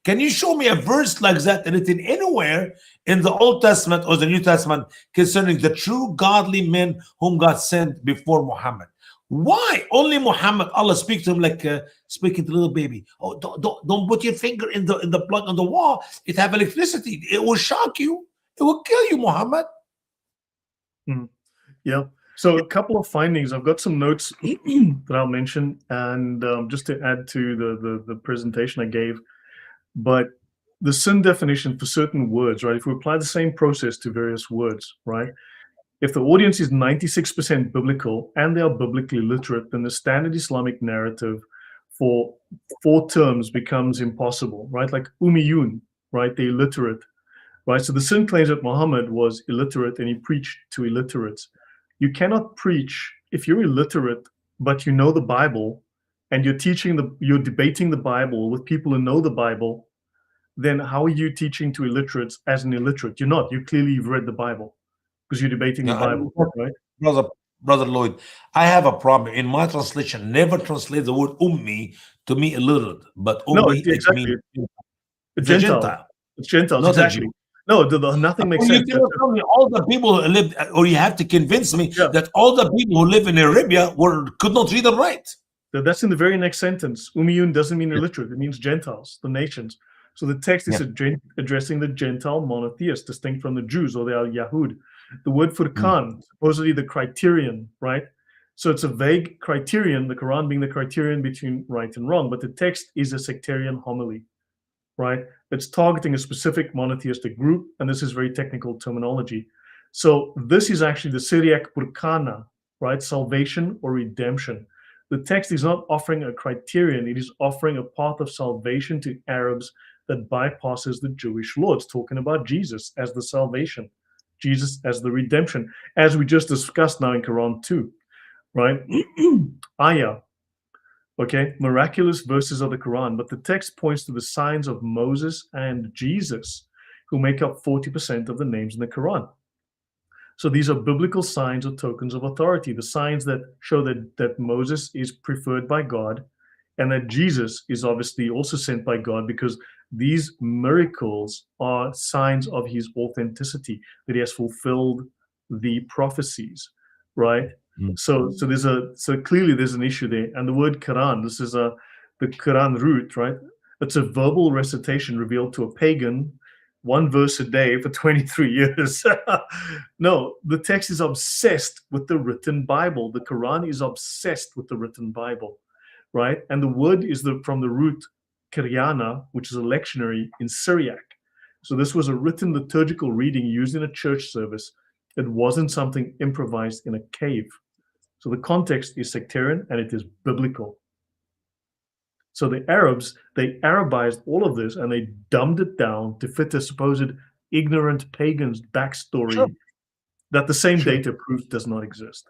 Can you show me a verse like that written anywhere in the Old Testament or the New Testament concerning the true godly men whom God sent before Muhammad? Why only Muhammad? Allah speaks to him like speaking to a little baby. Oh, don't put your finger in the plug on the wall. It have electricity. It will shock you. It will kill you, Muhammad. Yeah. So a couple of findings. I've got some notes that I'll mention, and just to add to the presentation I gave. But the sin definition for certain words, right? If we apply the same process to various words, right? If the audience is 96% biblical and they are biblically literate, then the standard Islamic narrative for 4 terms becomes impossible, right? Like Ummiyun, right? The illiterate, right? So the sin claims that Muhammad was illiterate and he preached to illiterates. You cannot preach if you're illiterate, but you know the Bible and you're debating the Bible with people who know the Bible. Then how are you teaching to illiterates as an illiterate? You're not. You've read the Bible because you're debating the Bible, right? Brother Lloyd, I have a problem. In my translation, never translate the word ummi to me illiterate, but ummi, No, exactly. it means Gentile. It's Gentiles, not exactly. No, nothing makes sense. You cannot tell me all the people who live, or you have to convince me that all the people who live in Arabia could not read and write. That's in the very next sentence. Ummiyun doesn't mean illiterate. It means Gentiles, the nations. So the text is addressing the Gentile monotheists, distinct from the Jews or the Al-Yahud. The word Furqan, supposedly the criterion, right? So it's a vague criterion, the Quran being the criterion between right and wrong, but the text is a sectarian homily, right? It's targeting a specific monotheistic group, and this is very technical terminology. So this is actually the Syriac Furqana, right? Salvation or redemption. The text is not offering a criterion, it is offering a path of salvation to Arabs that bypasses the Jewish law. It's talking about Jesus as the salvation, Jesus as the redemption, as we just discussed now in Quran 2, right? Ayah, okay, miraculous verses of the Quran, but the text points to the signs of Moses and Jesus, who make up 40% of the names in the Quran. So these are biblical signs or tokens of authority, the signs that show that Moses is preferred by God and that Jesus is obviously also sent by God, because these miracles are signs of his authenticity, that he has fulfilled the prophecies, right? So clearly there's an issue there. And the word Quran, this is the Quran root, right? It's a verbal recitation revealed to a pagan, 1 verse a day for 23 years. No, the text is obsessed with the written Bible. The Quran is obsessed with the written Bible, right? And the word is from the root Kiryana, which is a lectionary in Syriac. So this was a written liturgical reading used in a church service. It wasn't something improvised in a cave. So the context is sectarian and it is biblical. So the Arabs, they Arabized all of this and they dumbed it down to fit a supposed ignorant pagan's backstory that the same data proves does not exist.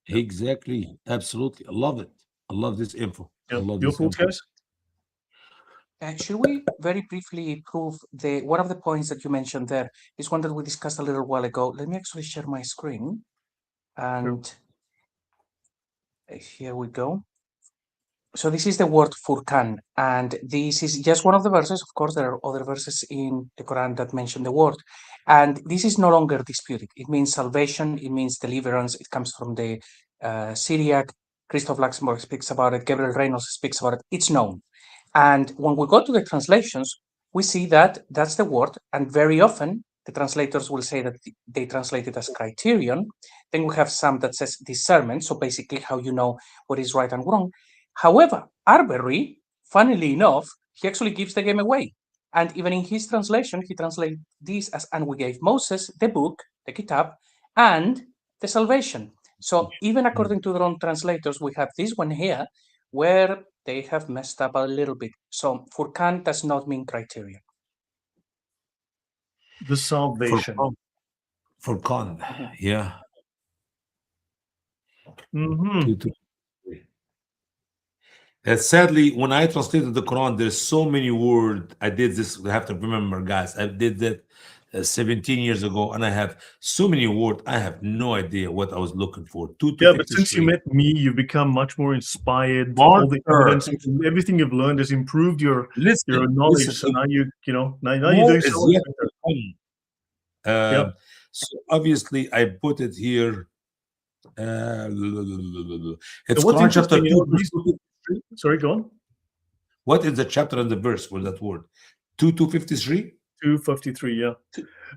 Exactly. Absolutely. I love it. I love this info. I love Your thoughts, guys? Should we very briefly prove one of the points that you mentioned there is one that we discussed a little while ago. Let me actually share my screen. And Here we go. So this is the word Furqan, and this is just one of the verses. Of course, there are other verses in the Quran that mention the word, and this is no longer disputed. It means salvation. It means deliverance. It comes from the Syriac. Christoph Luxemburg speaks about it. Gabriel Reynolds speaks about it. It's known. And when we go to the translations, we see that that's the word, and very often the translators will say that they translate it as criterion. Then we have some that says discernment, so basically how you know what is right and wrong. However, Arbery, funnily enough, he actually gives the game away. And even in his translation, he translates this as, and we gave Moses the book, the kitab, and the salvation. So even according to their own translators, we have this one here where they have messed up a little bit. So Furqan does not mean criterion. The salvation. Furqan, yeah. Mm-hmm. Sadly, when I translated the Quran, there's so many words. I did this. You have to remember, guys. I did that 17 years ago, and I have so many words. I have no idea what I was looking for. Yeah, but since you met me, you've become much more inspired. All the evidence, everything you've learned has improved your knowledge. So now you know now you're doing so much better. So obviously, I put it here. It's what's Quran chapter 2. Sorry, go on. What is the chapter and the verse for that word? 253? 253, yeah.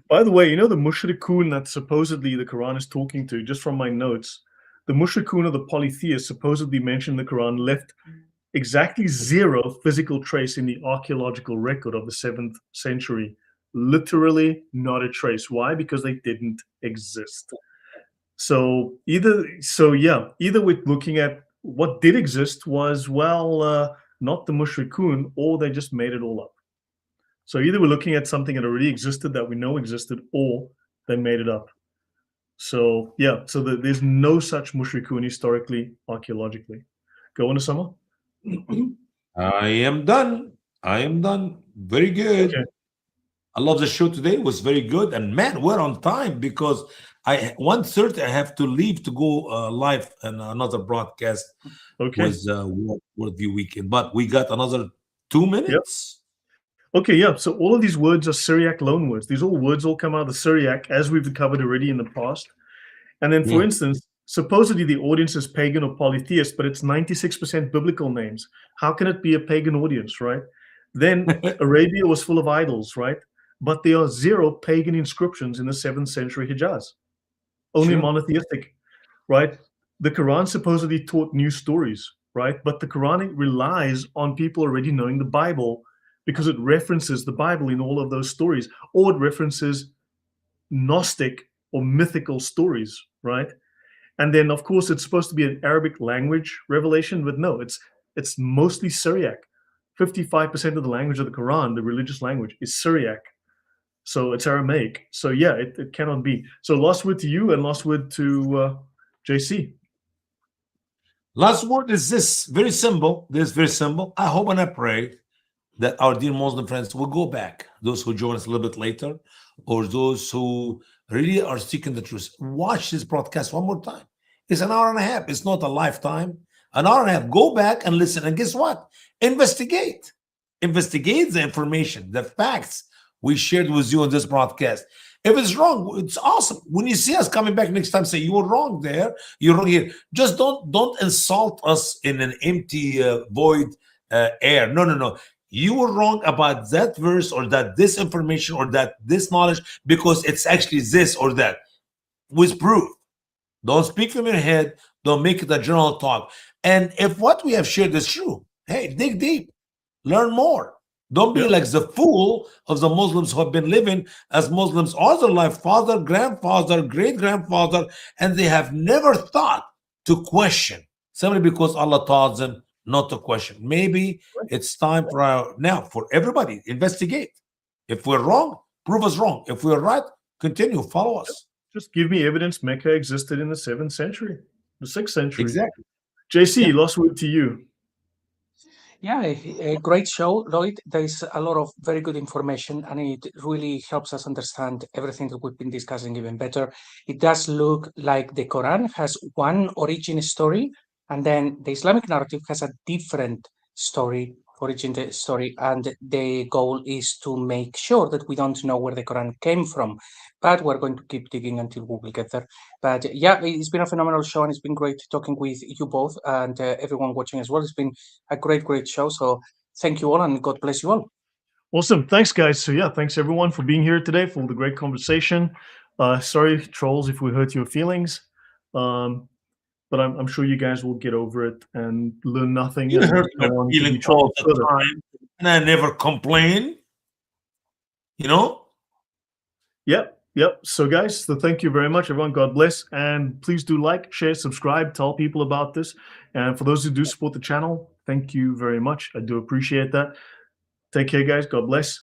By the way, you know the mushrikun that supposedly the Quran is talking to, just from my notes, the mushrikun of the polytheists supposedly mentioned in the Quran left exactly 0 physical trace in the archaeological record of the 7th century. Literally not a trace. Why? Because they didn't exist. So either we're looking at what did exist was, not the mushrikun, or they just made it all up. So either we're looking at something that already existed, that we know existed, or they made it up. So there's no such mushrikun historically, archaeologically. Go on, Osama. I am done. Very good. Okay. I love the show today. It was very good. And man, we're on time because 1:30 I have to leave to go live in another broadcast with Worldview Weekend. But we got another 2 minutes. Yep. Okay, yeah. So all of these words are Syriac loan words. These words all come out of the Syriac, as we've covered already in the past. And then, for instance, supposedly the audience is pagan or polytheist, but it's 96% biblical names. How can it be a pagan audience, right? Then Arabia was full of idols, right? But there are 0 pagan inscriptions in the 7th century Hijaz. Only monotheistic, right? The Quran supposedly taught new stories, right? But the Quran relies on people already knowing the Bible because it references the Bible in all of those stories, or it references Gnostic or mythical stories, right? And then, of course, it's supposed to be an Arabic language revelation, but no, it's mostly Syriac. 55% of the language of the Quran, the religious language, is Syriac. So it's Aramaic. So yeah, it cannot be. So last word to you and last word to JC. Last word is this. Very simple. This is very simple. I hope and I pray that our dear Muslim friends will go back. Those who join us a little bit later, or those who really are seeking the truth, watch this broadcast one more time. It's an hour and a half. It's not a lifetime. An hour and a half. Go back and listen. And guess what? Investigate. Investigate the information, the facts we shared with you on this broadcast. If it's wrong, it's awesome. When you see us coming back next time, say you were wrong there, you're wrong here. Just don't insult us in an empty void air. No. You were wrong about that verse or that this information or that this knowledge because it's actually this or that with proof. Don't speak from your head. Don't make it a general talk. And if what we have shared is true, hey, dig deep, learn more. Don't be like the fool of the Muslims who have been living as Muslims all their life, father, grandfather, great-grandfather, and they have never thought to question, simply because Allah taught them not to question. Maybe it's time for everybody, investigate. If we're wrong, prove us wrong. If we're right, continue, follow us. Just give me evidence Mecca existed in the 7th century, the 6th century. Exactly. JC, last word to you. Yeah, a great show, Lloyd. There is a lot of very good information, and it really helps us understand everything that we've been discussing even better. It does look like the Quran has one origin story, And then the Islamic narrative has a different story, origin story, and the goal is to make sure that we don't know where the Quran came from. But we're going to keep digging until we will get there. But yeah, it's been a phenomenal show, and it's been great talking with you both and everyone watching as well. It's been a great show. So thank you all, and God bless you all. Awesome. Thanks, guys. So yeah, thanks everyone for being here today for the great conversation. Sorry, trolls, if we hurt your feelings. But I'm sure you guys will get over it and learn nothing. You and hurt my go on to be feelings all troubled the further. time, and I never complain. You know? Yep. So guys, so thank you very much, everyone. God bless. And please do like, share, subscribe, tell people about this. And for those who do support the channel, thank you very much. I do appreciate that. Take care, guys. God bless.